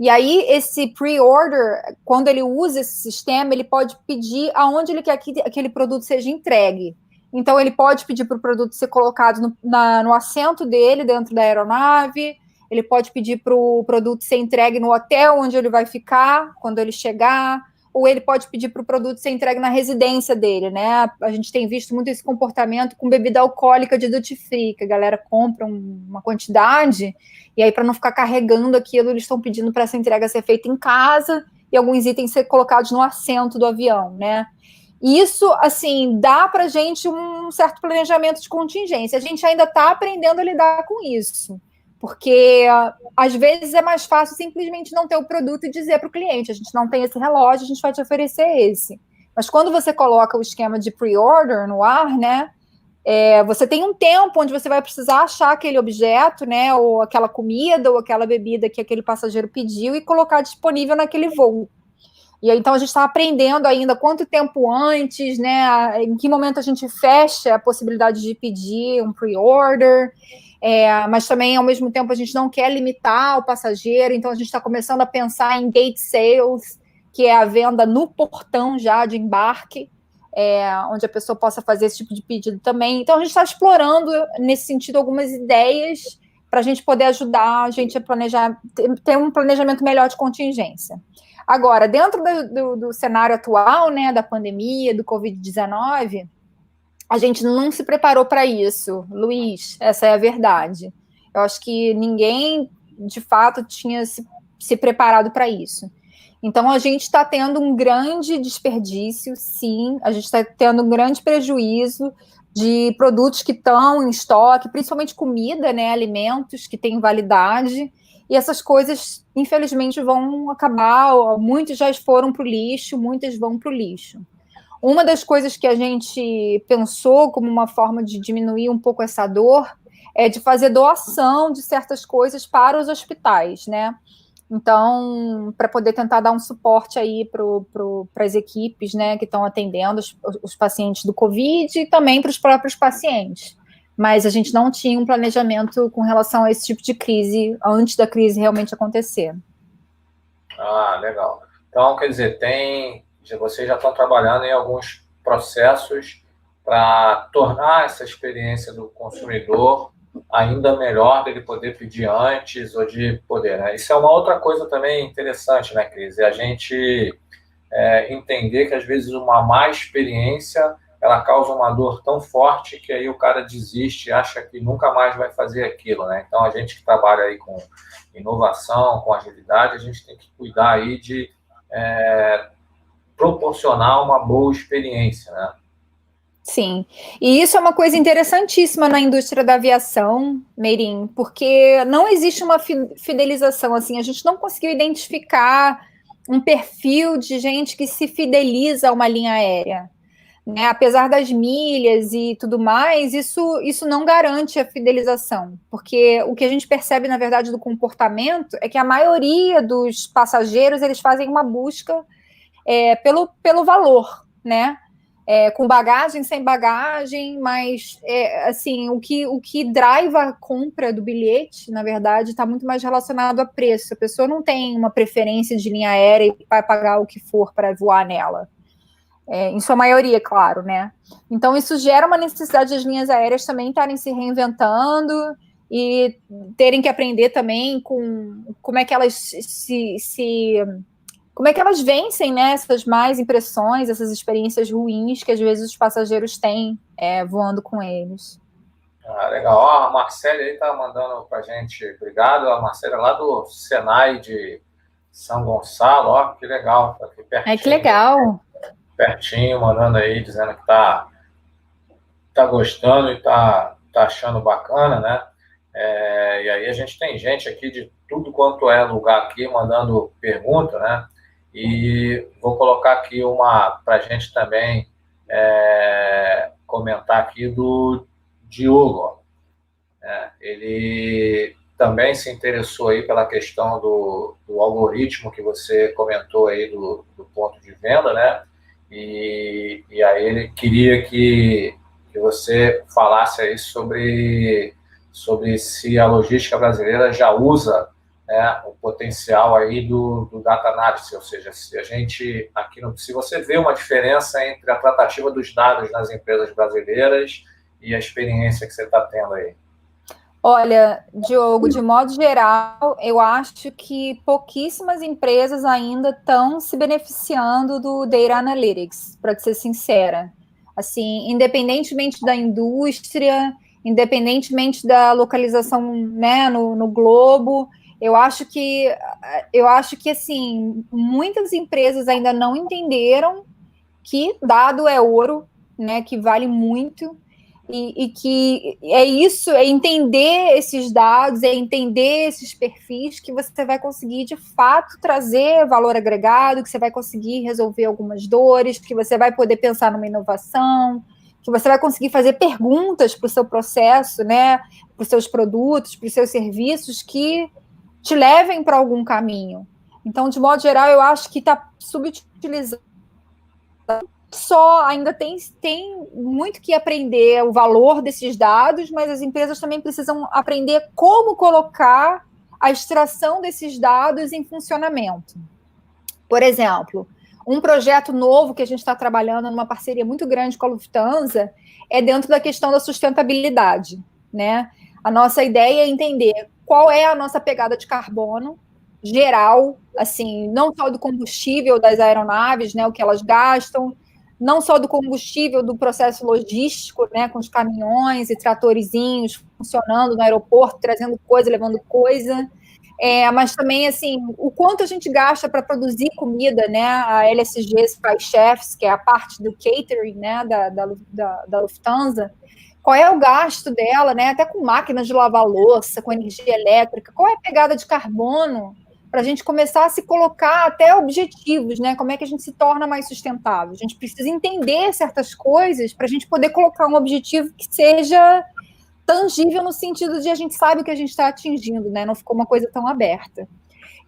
E aí, esse pre-order, quando ele usa esse sistema, ele pode pedir aonde ele quer que aquele produto seja entregue. Então, ele pode pedir para o produto ser colocado no assento dele, dentro da aeronave, ele pode pedir para o produto ser entregue no hotel onde ele vai ficar, quando ele chegar, ou ele pode pedir para o produto ser entregue na residência dele, né? A gente tem visto muito esse comportamento com bebida alcoólica de duty free, que a galera compra uma quantidade, e aí para não ficar carregando aquilo, eles estão pedindo para essa entrega ser feita em casa e alguns itens ser colocados no assento do avião, né? Isso, assim, dá para a gente um certo planejamento de contingência. A gente ainda está aprendendo a lidar com isso, porque às vezes é mais fácil simplesmente não ter o produto e dizer para o cliente, a gente não tem esse relógio, a gente vai te oferecer esse. Mas quando você coloca o esquema de pre-order no ar, né, Você tem um tempo onde você vai precisar achar aquele objeto, né, ou aquela comida, ou aquela bebida que aquele passageiro pediu e colocar disponível naquele voo. E aí, então, a gente está aprendendo ainda quanto tempo antes, né, em que momento a gente fecha a possibilidade de pedir um pre-order, mas também, ao mesmo tempo, a gente não quer limitar o passageiro, então a gente está começando a pensar em gate sales, que é a venda no portão já de embarque, onde a pessoa possa fazer esse tipo de pedido também. Então, a gente está explorando, nesse sentido, algumas ideias para a gente poder ajudar a gente a planejar, ter um planejamento melhor de contingência. Agora, dentro do cenário atual, né, da pandemia, do Covid-19, a gente não se preparou para isso, Luiz, essa é a verdade. Eu acho que ninguém, de fato, tinha se preparado para isso. Então, a gente está tendo um grande desperdício, sim, a gente está tendo um grande prejuízo de produtos que estão em estoque, principalmente comida, né, alimentos que têm validade, e essas coisas, infelizmente, vão acabar, muitos já foram para o lixo, muitas vão para o lixo. Uma das coisas que a gente pensou como uma forma de diminuir um pouco essa dor é de fazer doação de certas coisas para os hospitais, né? Então, para poder tentar dar um suporte aí para as equipes, né, que estão atendendo os pacientes do Covid e também para os próprios pacientes. Mas a gente não tinha um planejamento com relação a esse tipo de crise antes da crise realmente acontecer. Ah, legal. Então, quer dizer, vocês já estão trabalhando em alguns processos para tornar essa experiência do consumidor ainda melhor, dele poder pedir antes ou de poder, né? Isso é uma outra coisa também interessante, né, Cris? É a gente entender que, às vezes, uma má experiência ela causa uma dor tão forte que aí o cara desiste, acha que nunca mais vai fazer aquilo, né? Então, a gente que trabalha aí com inovação, com agilidade, a gente tem que cuidar aí de proporcionar uma boa experiência, né? Sim, e isso é uma coisa interessantíssima na indústria da aviação, Meirin, porque não existe uma fidelização, assim, a gente não conseguiu identificar um perfil de gente que se fideliza a uma linha aérea, né? Apesar das milhas e tudo mais, isso não garante a fidelização, porque o que a gente percebe, na verdade, do comportamento é que a maioria dos passageiros, eles fazem uma busca pelo valor, né? Com bagagem, sem bagagem, mas assim, o que drive a compra do bilhete, na verdade, está muito mais relacionado a preço. A pessoa não tem uma preferência de linha aérea e vai pagar o que for para voar nela. Em sua maioria, claro, né? Então, isso gera uma necessidade das linhas aéreas também estarem se reinventando e terem que aprender também como é que elas como é que elas vencem, né, essas más impressões, essas experiências ruins que às vezes os passageiros têm voando com eles. Ah, legal. Ó, a Marcela aí tá mandando pra gente, obrigado. A Marcela lá do Senai de São Gonçalo, ó, que legal, tá aqui pertinho. Que legal. Pertinho, mandando aí, dizendo que tá gostando e tá achando bacana, né? E aí a gente tem gente aqui de tudo quanto é lugar aqui mandando pergunta, né? E vou colocar aqui uma para a gente também comentar aqui do Diogo. Ele também se interessou aí pela questão do algoritmo que você comentou aí do ponto de venda, né? E aí ele queria que você falasse aí sobre se a logística brasileira já usa o potencial aí do data analysis, ou seja, se a gente aqui se você vê uma diferença entre a tratativa dos dados nas empresas brasileiras e a experiência que você está tendo aí. Olha, Diogo, de modo geral, eu acho que pouquíssimas empresas ainda estão se beneficiando do Data Analytics, para ser sincera. Assim, independentemente da indústria, independentemente da localização, né, no globo, eu acho que assim, muitas empresas ainda não entenderam que dado é ouro, né, que vale muito, e que é isso, é entender esses dados, é entender esses perfis que você vai conseguir, de fato, trazer valor agregado, que você vai conseguir resolver algumas dores, que você vai poder pensar numa inovação, que você vai conseguir fazer perguntas para o seu processo, né, para os seus produtos, para os seus serviços, que te levem para algum caminho. Então, de modo geral, eu acho que está subutilizado. Só ainda tem muito que aprender o valor desses dados, mas as empresas também precisam aprender como colocar a extração desses dados em funcionamento. Por exemplo, um projeto novo que a gente está trabalhando numa parceria muito grande com a Lufthansa é dentro da questão da sustentabilidade, né? A nossa ideia é entender qual é a nossa pegada de carbono geral, assim, não só do combustível das aeronaves, né, o que elas gastam, não só do combustível do processo logístico, né, com os caminhões e tratorzinhos funcionando no aeroporto, trazendo coisa, levando coisa, mas também, assim, o quanto a gente gasta para produzir comida, né, a LSG Sky Chefs, que é a parte do catering, né, da Lufthansa, qual é o gasto dela, né, até com máquinas de lavar louça, com energia elétrica, qual é a pegada de carbono, para a gente começar a se colocar até objetivos, né? Como é que a gente se torna mais sustentável? A gente precisa entender certas coisas para a gente poder colocar um objetivo que seja tangível no sentido de a gente sabe o que a gente está atingindo, né? Não ficou uma coisa tão aberta.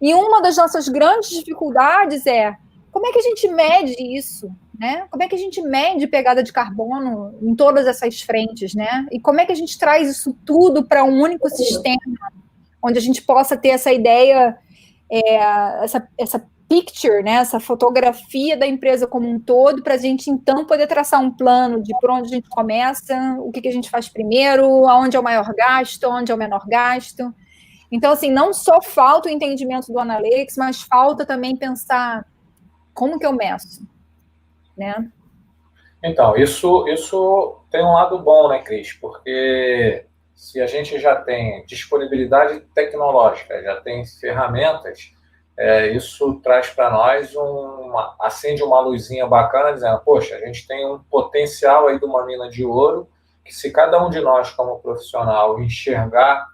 E uma das nossas grandes dificuldades é como é que a gente mede isso, né? Como é que a gente mede pegada de carbono em todas essas frentes, né? E como é que a gente traz isso tudo para um único sistema, onde a gente possa ter essa ideia, essa picture, né, essa fotografia da empresa como um todo, para a gente, então, poder traçar um plano de por onde a gente começa, o que a gente faz primeiro, aonde é o maior gasto, onde é o menor gasto. Então, assim, não só falta o entendimento do Analytics, mas falta também pensar como que eu meço, né? Então, isso tem um lado bom, né, Cris? Porque se a gente já tem disponibilidade tecnológica, já tem ferramentas, isso traz para nós acende uma luzinha bacana, dizendo, poxa, a gente tem um potencial aí de uma mina de ouro, que se cada um de nós, como profissional, enxergar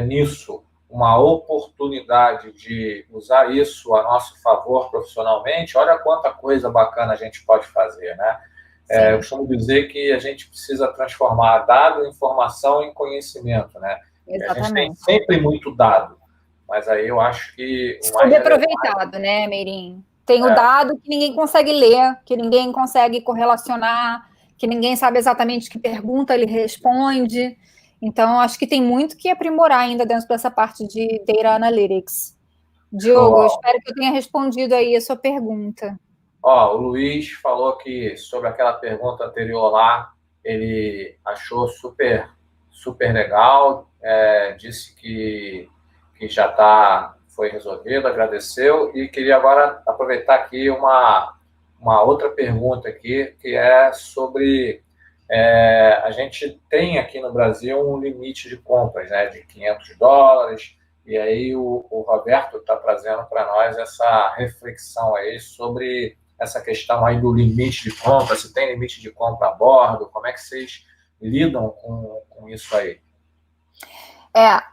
nisso uma oportunidade de usar isso a nosso favor profissionalmente, olha quanta coisa bacana a gente pode fazer, né? Eu costumo dizer que a gente precisa transformar dado, informação em conhecimento, né? Exatamente. A gente tem sempre muito dado, mas aí eu acho que o mais subaproveitado, né, Meirinho? Tem o dado que ninguém consegue ler, que ninguém consegue correlacionar, que ninguém sabe exatamente que pergunta ele responde. Então, acho que tem muito que aprimorar ainda dentro dessa parte de Data Analytics. Diogo, eu espero que eu tenha respondido aí a sua pergunta. O Luiz falou que sobre aquela pergunta anterior lá, ele achou super, super legal, disse que já foi resolvido, agradeceu, e queria agora aproveitar aqui uma outra pergunta aqui, que é sobre... a gente tem aqui no Brasil um limite de compras, né, de $500, e aí o Roberto está trazendo para nós essa reflexão aí sobre essa questão aí do limite de compra, se tem limite de compra a bordo, como é que vocês lidam com isso aí?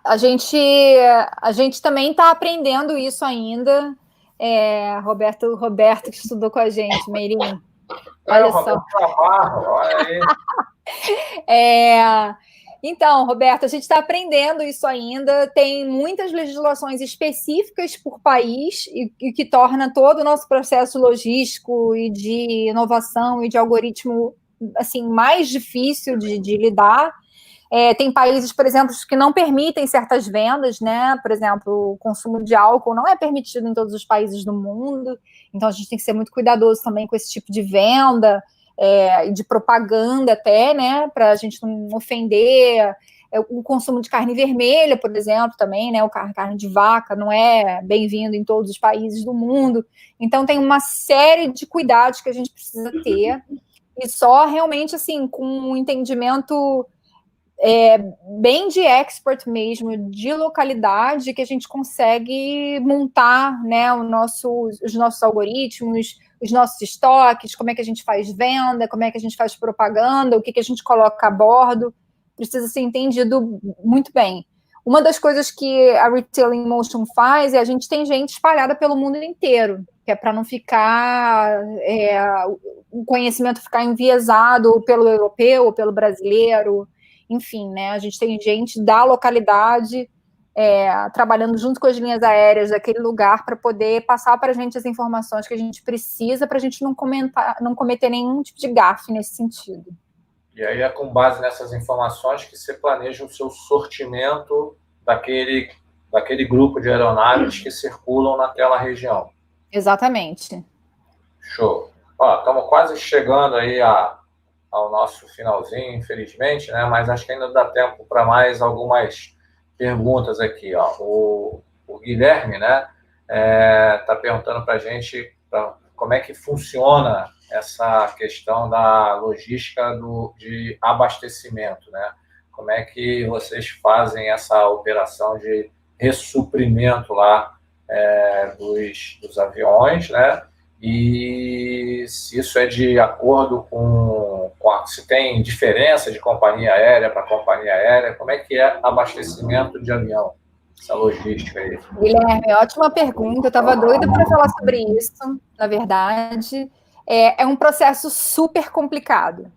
A gente também está aprendendo isso ainda. Roberto que estudou com a gente, Meirinho. Olha só. Olha aí. Então, Roberto, a gente está aprendendo isso ainda. Tem muitas legislações específicas por país e que torna todo o nosso processo logístico e de inovação e de algoritmo assim mais difícil de lidar. Tem países, por exemplo, que não permitem certas vendas, né? Por exemplo, o consumo de álcool não é permitido em todos os países do mundo. Então, a gente tem que ser muito cuidadoso também com esse tipo de venda. De propaganda até, né, para a gente não ofender. O consumo de carne vermelha, por exemplo, também, né, carne de vaca não é bem-vindo em todos os países do mundo. Então, tem uma série de cuidados que a gente precisa ter, e só realmente, assim, com um entendimento bem de expert mesmo, de localidade, que a gente consegue montar, né, os nossos algoritmos, os nossos estoques, como é que a gente faz venda, como é que a gente faz propaganda, o que a gente coloca a bordo, precisa ser entendido muito bem. Uma das coisas que a Retail in Motion faz a gente tem gente espalhada pelo mundo inteiro. que é para não ficar o conhecimento ficar enviesado pelo europeu ou pelo brasileiro, enfim, né? A gente tem gente da localidade trabalhando junto com as linhas aéreas daquele lugar para poder passar para a gente as informações que a gente precisa para a gente não cometer nenhum tipo de gafe nesse sentido. E aí é com base nessas informações que você planeja o seu sortimento daquele grupo de aeronaves que circulam naquela região. Exatamente. Show. Ó, estamos quase chegando aí ao nosso finalzinho, infelizmente, né? Mas acho que ainda dá tempo para mais algumas perguntas aqui. Ó. O Guilherme, né, tá perguntando para a gente como é que funciona essa questão da logística de abastecimento, né? Como é que vocês fazem essa operação de ressuprimento lá dos aviões, né? E se isso é de acordo com se tem diferença de companhia aérea para companhia aérea, como é que é abastecimento de avião, essa logística aí? Guilherme, ótima pergunta, eu estava doida para falar sobre isso, na verdade. É um processo super complicado,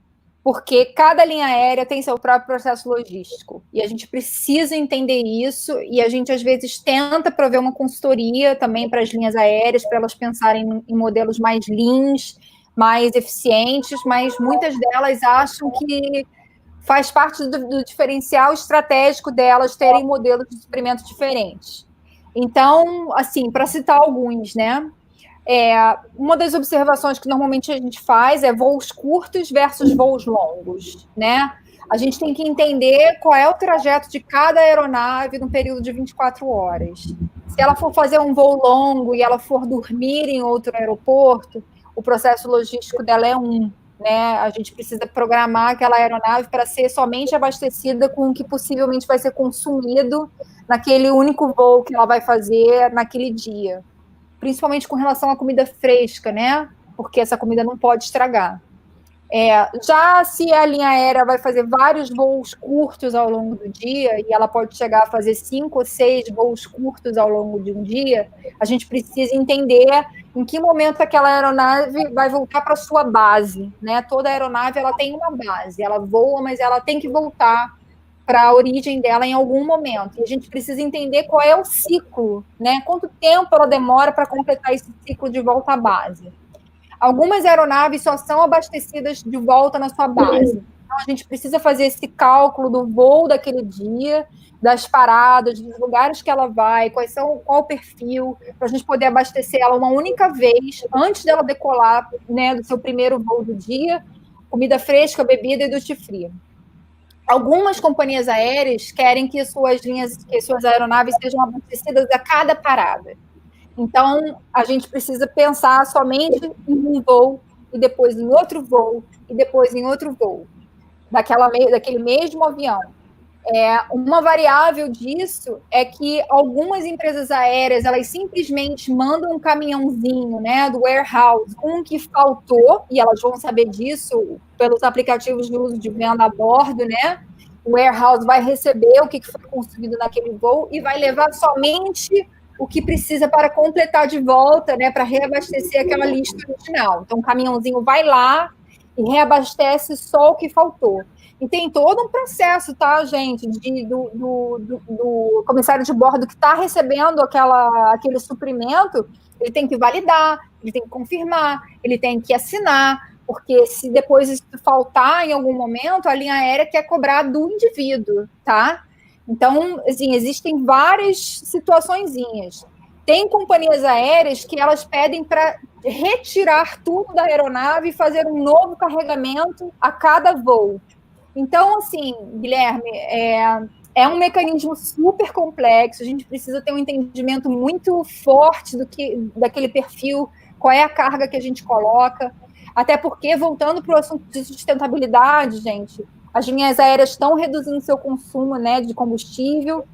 porque cada linha aérea tem seu próprio processo logístico, e a gente precisa entender isso, e a gente, às vezes, tenta prover uma consultoria também para as linhas aéreas, para elas pensarem em modelos mais leans, mais eficientes, mas muitas delas acham que faz parte do diferencial estratégico delas terem modelos de suprimento diferentes. Então, assim, para citar alguns, né? Uma das observações que normalmente a gente faz é voos curtos versus voos longos, né? A gente tem que entender qual é o trajeto de cada aeronave no período de 24 horas. Se ela for fazer um voo longo e ela for dormir em outro aeroporto, o processo logístico dela é né? A gente precisa programar aquela aeronave para ser somente abastecida com o que possivelmente vai ser consumido naquele único voo que ela vai fazer naquele dia. Principalmente com relação à comida fresca, né? Porque essa comida não pode estragar. Já se a linha aérea vai fazer vários voos curtos ao longo do dia, e ela pode chegar a fazer 5 ou 6 voos curtos ao longo de um dia, a gente precisa entender em que momento aquela aeronave vai voltar para a sua base, né? Toda aeronave ela tem uma base, ela voa, mas ela tem que voltar para a origem dela em algum momento. E a gente precisa entender qual é o ciclo, né? Quanto tempo ela demora para completar esse ciclo de volta à base. Algumas aeronaves só são abastecidas de volta na sua base. Então, a gente precisa fazer esse cálculo do voo daquele dia, das paradas, dos lugares que ela vai, qual o perfil, para a gente poder abastecer ela uma única vez, antes dela decolar, né, do seu primeiro voo do dia, comida fresca, bebida e duty free. Algumas companhias aéreas querem que suas aeronaves sejam abastecidas a cada parada. Então, a gente precisa pensar somente em um voo, e depois em outro voo, e depois em outro voo, daquele mesmo avião. Uma variável disso é que algumas empresas aéreas, elas simplesmente mandam um caminhãozinho, né, do warehouse, com o que faltou, e elas vão saber disso pelos aplicativos de uso de venda a bordo, né? O warehouse vai receber o que foi consumido naquele voo e vai levar somente o que precisa para completar de volta, né, para reabastecer aquela lista original. Então, o caminhãozinho vai lá e reabastece só o que faltou. E tem todo um processo, tá, gente, do comissário de bordo que está recebendo aquele suprimento, ele tem que validar, ele tem que confirmar, ele tem que assinar, porque se depois isso faltar em algum momento, a linha aérea quer cobrar do indivíduo, tá? Então, assim, existem várias situaçõezinhas. Tem companhias aéreas que elas pedem para retirar tudo da aeronave e fazer um novo carregamento a cada voo. Então, assim, Guilherme, é um mecanismo super complexo, a gente precisa ter um entendimento muito forte daquele perfil, qual é a carga que a gente coloca, até porque, voltando para o assunto de sustentabilidade, gente, as linhas aéreas estão reduzindo seu consumo, né, de combustível,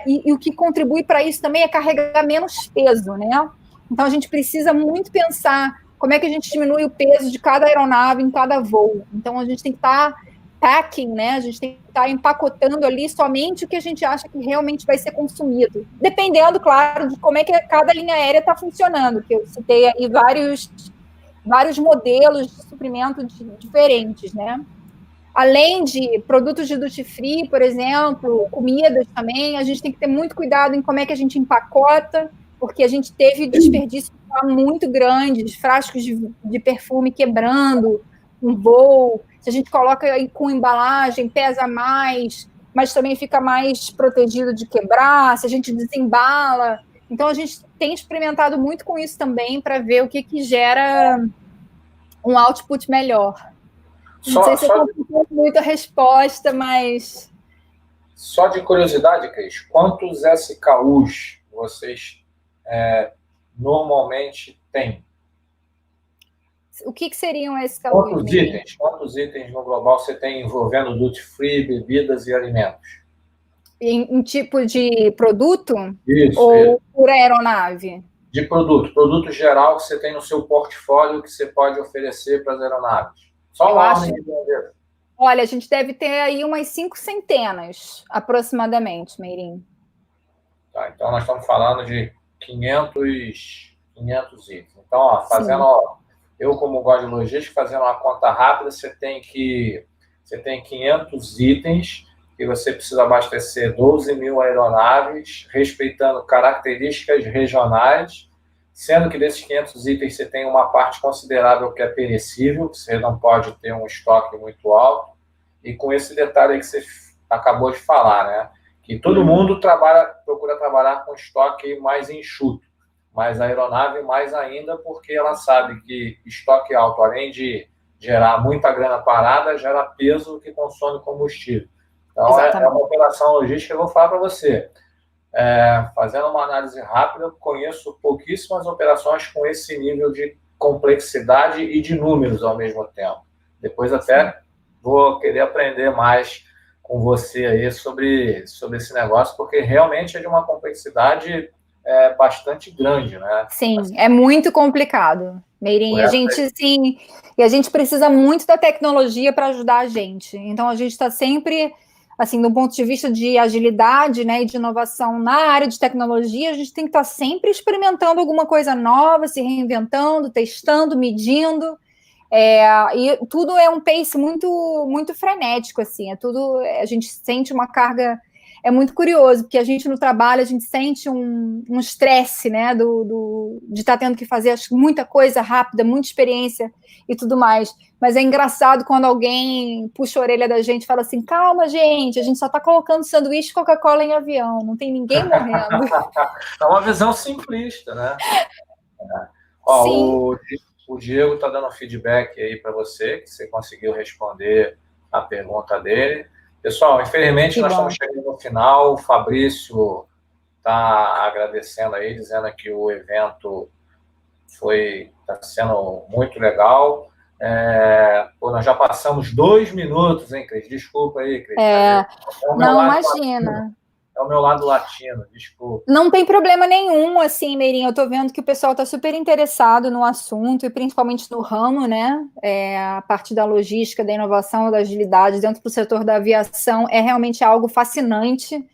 e o que contribui para isso também é carregar menos peso, né? Então, a gente precisa muito pensar como é que a gente diminui o peso de cada aeronave em cada voo. Então, a gente tem que estar packing, né? A gente tem que estar empacotando ali somente o que a gente acha que realmente vai ser consumido. Dependendo, claro, de como é que cada linha aérea está funcionando, que eu citei aí vários modelos de suprimento diferentes, né? Além de produtos de duty free, por exemplo, comidas também, a gente tem que ter muito cuidado em como é que a gente empacota, porque a gente teve desperdício muito grande, de frascos de perfume quebrando um voo. Se a gente coloca com embalagem, pesa mais, mas também fica mais protegido de quebrar, se a gente desembala. Então, a gente tem experimentado muito com isso também para ver o que gera um output melhor. Não sei se eu complicou muito a resposta, mas... Só de curiosidade, Cris, quantos SKUs vocês normalmente têm? O que seriam SKUs? Quantos itens no global você tem envolvendo duty free, bebidas e alimentos? Em tipo de produto? Isso. Ou por aeronave? De produto geral que você tem no seu portfólio que você pode oferecer para as aeronaves. Só uma ordem de grandeza. Olha, a gente deve ter aí umas 5 centenas, aproximadamente, Meirinho. Tá, então, nós estamos falando de 500 itens. Então, ó, fazendo, ó, eu como gosto de logística, fazendo uma conta rápida, você tem 500 itens que você precisa abastecer 12 mil aeronaves, respeitando características regionais, sendo que desses 500 itens você tem uma parte considerável que é perecível, você não pode ter um estoque muito alto, e com esse detalhe aí que você acabou de falar, né? Que todo mundo procura trabalhar com estoque mais enxuto, mas a aeronave mais ainda, porque ela sabe que estoque alto, além de gerar muita grana parada, gera peso que consome combustível. Então, é uma operação logística, eu vou falar para você. Fazendo uma análise rápida, eu conheço pouquíssimas operações com esse nível de complexidade e de números ao mesmo tempo. Depois até vou querer aprender mais com você aí sobre esse negócio, porque realmente é de uma complexidade bastante grande, né? Sim, é muito complicado, Meirinho. E a gente precisa muito da tecnologia para ajudar a gente. Então, a gente está sempre, assim, do ponto de vista de agilidade, né, e de inovação na área de tecnologia, a gente tem que estar sempre experimentando alguma coisa nova, se reinventando, testando, medindo. E tudo é um pace muito, muito frenético, assim. A gente sente uma carga. É muito curioso, porque a gente no trabalho, a gente sente um estresse, né, de estar tendo que fazer muita coisa rápida, muita experiência e tudo mais. Mas é engraçado quando alguém puxa a orelha da gente e fala assim, calma, gente, a gente só está colocando sanduíche e Coca-Cola em avião, não tem ninguém morrendo. É uma visão simplista, né? Ó, o Diego está dando feedback aí para você, que você conseguiu responder a pergunta dele. Pessoal, infelizmente nós estamos chegando no final. O Fabrício está agradecendo aí, dizendo que o evento está sendo muito legal. Nós já passamos 2 minutos, hein, Cris? Desculpa aí, Cris. Não, imagina. É o meu lado latino, desculpa. Não tem problema nenhum, assim, Meirinho. Eu tô vendo que o pessoal está super interessado no assunto e principalmente no ramo, né? A parte da logística, da inovação, da agilidade dentro do setor da aviação é realmente algo fascinante.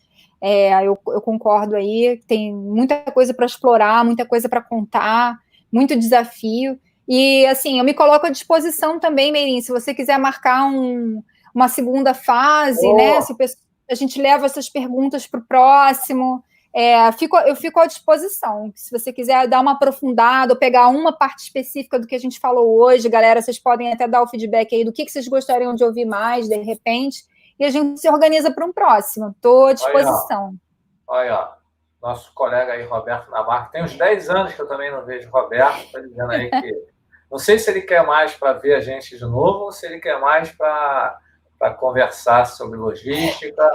Eu concordo aí, tem muita coisa para explorar, muita coisa para contar, muito desafio. E, assim, eu me coloco à disposição também, Meirinho, se você quiser marcar uma segunda fase, né? Se a gente leva essas perguntas para o próximo. Eu fico à disposição. Se você quiser dar uma aprofundada ou pegar uma parte específica do que a gente falou hoje, galera, vocês podem até dar o feedback aí do que vocês gostariam de ouvir mais, de repente, e a gente se organiza para um próximo. Estou à disposição. Olha, nosso colega aí, Roberto Navarro, tem uns 10 anos que eu também não vejo o Roberto, está dizendo aí que não sei se ele quer mais para ver a gente de novo ou se ele quer mais para conversar sobre logística.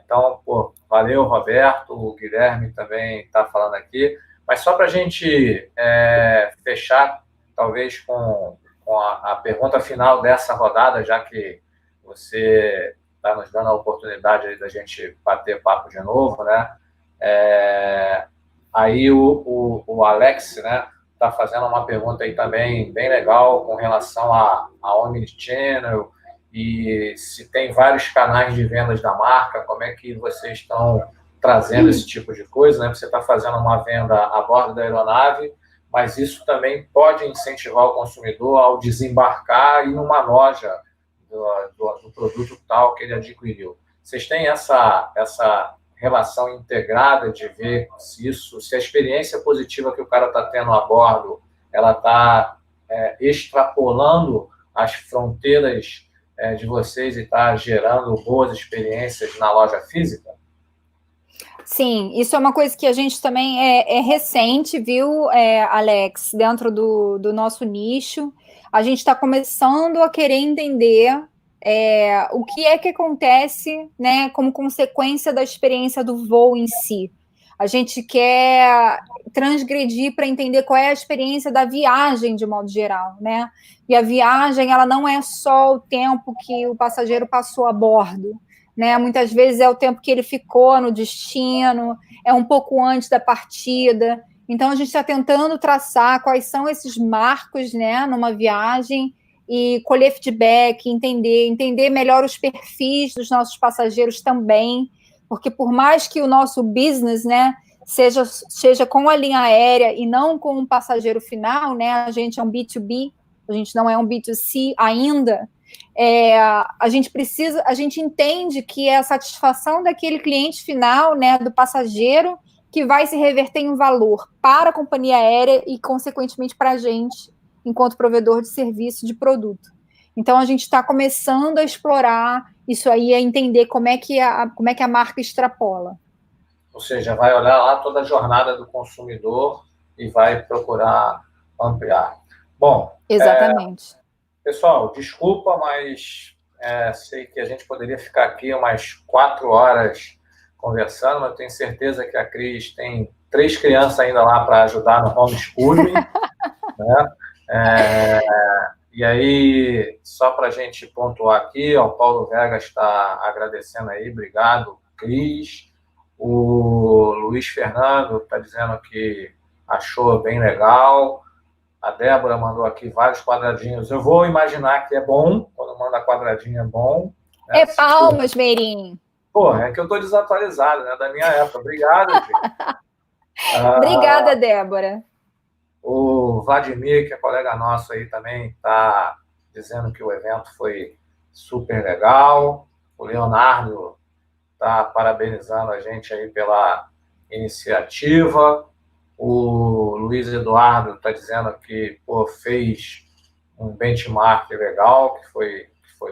Então, valeu, Roberto, o Guilherme também está falando aqui. Mas só para a gente fechar, talvez, com a pergunta final dessa rodada, já que você está nos dando a oportunidade aí da gente bater papo de novo, né? Aí o Alex, né, está fazendo uma pergunta aí também bem legal com relação a Omnichannel e se tem vários canais de vendas da marca, como é que vocês estão trazendo esse tipo de coisa, né? Você está fazendo uma venda a bordo da aeronave, mas isso também pode incentivar o consumidor ao desembarcar e ir numa loja do produto tal que ele adquiriu. Vocês têm essa relação integrada de ver se a experiência positiva que o cara está tendo a bordo, ela está extrapolando as fronteiras de vocês e está gerando boas experiências na loja física? Sim, isso é uma coisa que a gente também é recente, viu, Alex, dentro do nosso nicho. A gente está começando a querer entender o que é que acontece, né, como consequência da experiência do voo em si. A gente quer transgredir para entender qual é a experiência da viagem de modo geral, né? E a viagem, ela não é só o tempo que o passageiro passou a bordo, né? Muitas vezes é o tempo que ele ficou no destino, é um pouco antes da partida. Então, a gente está tentando traçar quais são esses marcos, né, numa viagem e colher feedback, entender melhor os perfis dos nossos passageiros também, porque por mais que o nosso business, né, seja com a linha aérea e não com o passageiro final, né, a gente é um B2B, a gente não é um B2C ainda, a gente entende que é a satisfação daquele cliente final, né, do passageiro, que vai se reverter em valor para a companhia aérea e, consequentemente, para a gente, enquanto provedor de serviço de produto. Então, a gente está começando a explorar isso aí, a entender como é que a marca extrapola. Ou seja, vai olhar lá toda a jornada do consumidor e vai procurar ampliar. Bom, exatamente. Pessoal, desculpa, mas sei que a gente poderia ficar aqui umas 4 horas conversando, mas eu tenho certeza que a Cris tem 3 crianças ainda lá para ajudar no homeschooling, né? E aí, só para a gente pontuar aqui, ó, o Paulo Vega está agradecendo aí, obrigado, Cris. O Luiz Fernando está dizendo que achou bem legal. A Débora mandou aqui vários quadradinhos. Eu vou imaginar que é bom, quando manda quadradinho é bom. Né? É palmas, Meirinho. Porra, é que eu estou desatualizado, né? Da minha época. Obrigado, Obrigada, Débora. O Vladimir, que é colega nosso aí também, está dizendo que o evento foi super legal. O Leonardo está parabenizando a gente aí pela iniciativa. O Luiz Eduardo está dizendo que fez um benchmark legal, que foi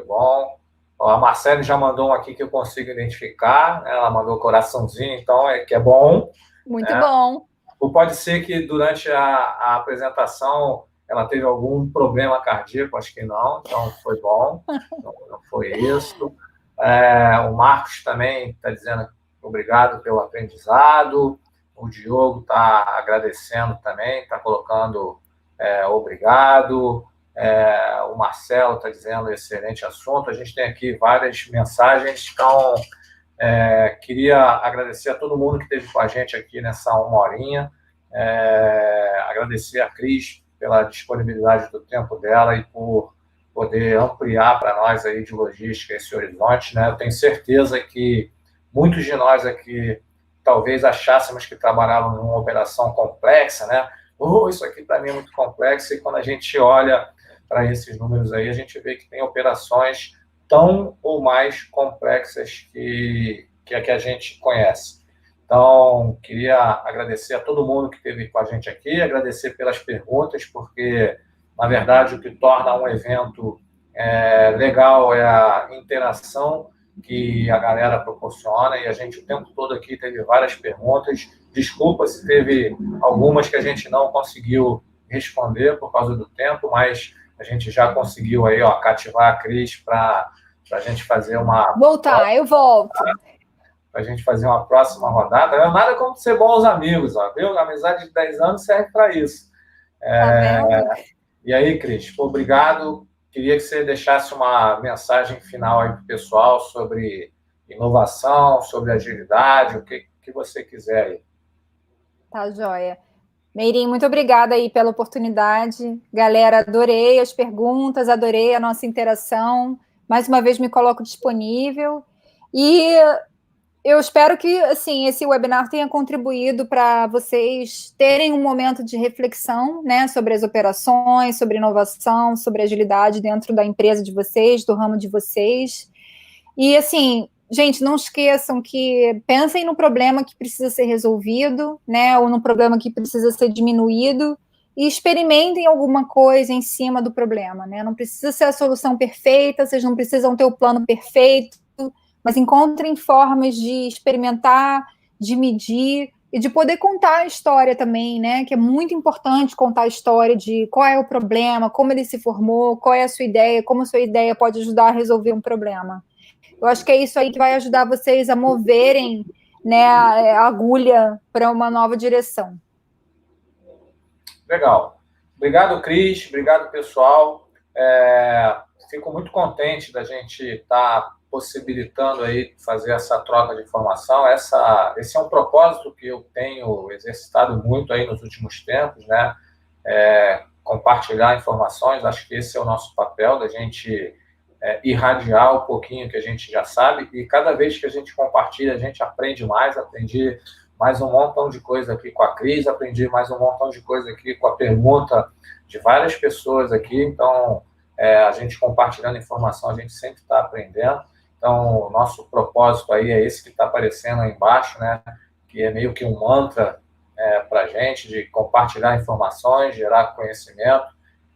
bom. A Marcele já mandou um aqui que eu consigo identificar, né? Ela mandou coraçãozinho, então que é bom. Muito bom. Ou pode ser que durante a apresentação ela teve algum problema cardíaco, acho que não, então foi bom, não foi isso. O Marcos também está dizendo obrigado pelo aprendizado. O Diogo está agradecendo também, está colocando obrigado. O Marcelo está dizendo excelente assunto. A gente tem aqui várias mensagens, então queria agradecer a todo mundo que esteve com a gente aqui nessa 1 horinha. Agradecer a Cris pela disponibilidade do tempo dela e por poder ampliar para nós aí de logística esse horizonte, né? Eu tenho certeza que muitos de nós aqui talvez achássemos que trabalhavam numa operação complexa, né? Isso aqui para mim é muito complexo, e quando a gente olha para esses números aí, a gente vê que tem operações tão ou mais complexas que a que a gente conhece. Então, queria agradecer a todo mundo que esteve com a gente aqui, agradecer pelas perguntas, porque, na verdade, o que torna um evento legal é a interação que a galera proporciona, e a gente o tempo todo aqui teve várias perguntas. Desculpa se teve algumas que a gente não conseguiu responder por causa do tempo, mas a gente já conseguiu aí, cativar a Cris para a gente fazer uma... Eu volto. Para a gente fazer uma próxima rodada. Não é nada como ser bons amigos, viu? A amizade de 10 anos serve para isso. E aí, Cris, obrigado. Queria que você deixasse uma mensagem final aí para o pessoal sobre inovação, sobre agilidade, o que você quiser aí. Tá, joia. Meirinho, muito obrigada aí pela oportunidade. Galera, adorei as perguntas, adorei a nossa interação. Mais uma vez me coloco disponível e eu espero que, assim, esse webinar tenha contribuído para vocês terem um momento de reflexão, né, sobre as operações, sobre inovação, sobre agilidade dentro da empresa de vocês, do ramo de vocês. E, assim, gente, não esqueçam que pensem no problema que precisa ser resolvido, né, ou no problema que precisa ser diminuído e experimentem alguma coisa em cima do problema, né? Não precisa ser a solução perfeita, vocês não precisam ter o plano perfeito, mas encontrem formas de experimentar, de medir e de poder contar a história também, né? Que é muito importante contar a história de qual é o problema, como ele se formou, qual é a sua ideia, como a sua ideia pode ajudar a resolver um problema. Eu acho que é isso aí que vai ajudar vocês a moverem, né, a agulha para uma nova direção. Legal. Obrigado, Cris. Obrigado, pessoal. Fico muito contente da gente estar possibilitando aí fazer essa troca de informação. Esse é um propósito que eu tenho exercitado muito aí nos últimos tempos, né? Compartilhar informações. Acho que esse é o nosso papel, da gente irradiar um pouquinho que a gente já sabe, e cada vez que a gente compartilha, a gente aprende mais. Aprendi mais um montão de coisa aqui com a Cris, aprendi mais um montão de coisa aqui com a pergunta de várias pessoas aqui. Então, a gente compartilhando informação, a gente sempre está aprendendo. Então, o nosso propósito aí é esse que está aparecendo aí embaixo, né? Que é meio que um mantra para a gente, de compartilhar informações, gerar conhecimento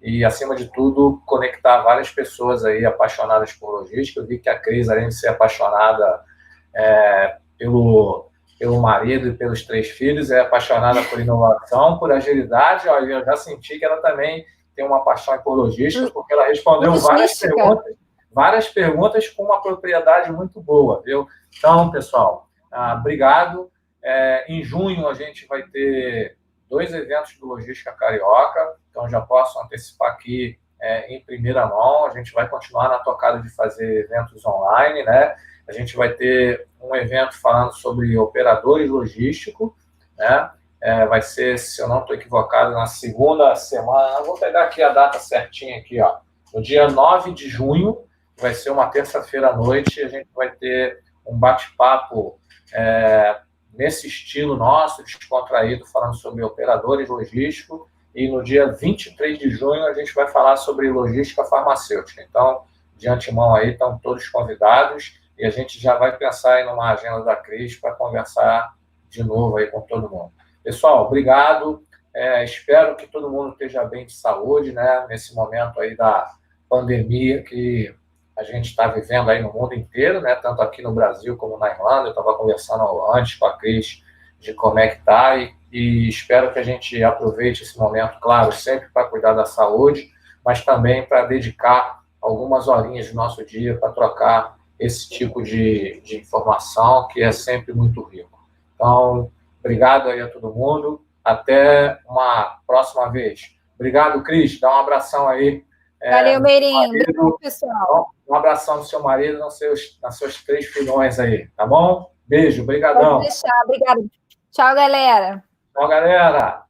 e, acima de tudo, conectar várias pessoas aí apaixonadas por logística. Eu vi que a Cris, além de ser apaixonada pelo marido e pelos 3 filhos, é apaixonada por inovação, por agilidade. Olha, eu já senti que ela também tem uma paixão por logística, porque ela respondeu várias perguntas com uma propriedade muito boa, viu? Então, pessoal, obrigado. Em junho a gente vai ter 2 eventos do Logística Carioca, então já posso antecipar aqui em primeira mão. A gente vai continuar na tocada de fazer eventos online, né? A gente vai ter um evento falando sobre operadores logísticos, né? Vai ser, se eu não estou equivocado, na segunda semana. Vou pegar aqui a data certinha aqui, ó. No dia 9 de junho, vai ser uma terça-feira à noite, a gente vai ter um bate-papo nesse estilo nosso, descontraído, falando sobre operadores logísticos. E no dia 23 de junho, a gente vai falar sobre logística farmacêutica. Então, de antemão aí, estão todos convidados. E a gente já vai pensar aí numa agenda da Cris para conversar de novo aí com todo mundo. Pessoal, obrigado. Espero que todo mundo esteja bem de saúde, né? Nesse momento aí da pandemia que a gente está vivendo aí no mundo inteiro, né? Tanto aqui no Brasil como na Irlanda. Eu estava conversando antes com a Cris de como é que está e espero que a gente aproveite esse momento, claro, sempre para cuidar da saúde, mas também para dedicar algumas horinhas do nosso dia para trocar esse tipo de informação que é sempre muito rico. Então, obrigado aí a todo mundo. Até uma próxima vez. Obrigado, Cris. Dá um abração aí. Valeu, Meirinho. Obrigado, pessoal. Um abração no seu marido, nos seus 3 filhões aí, tá bom? Beijo, brigadão. Pode deixar, obrigado. Tchau, galera. Tchau, galera.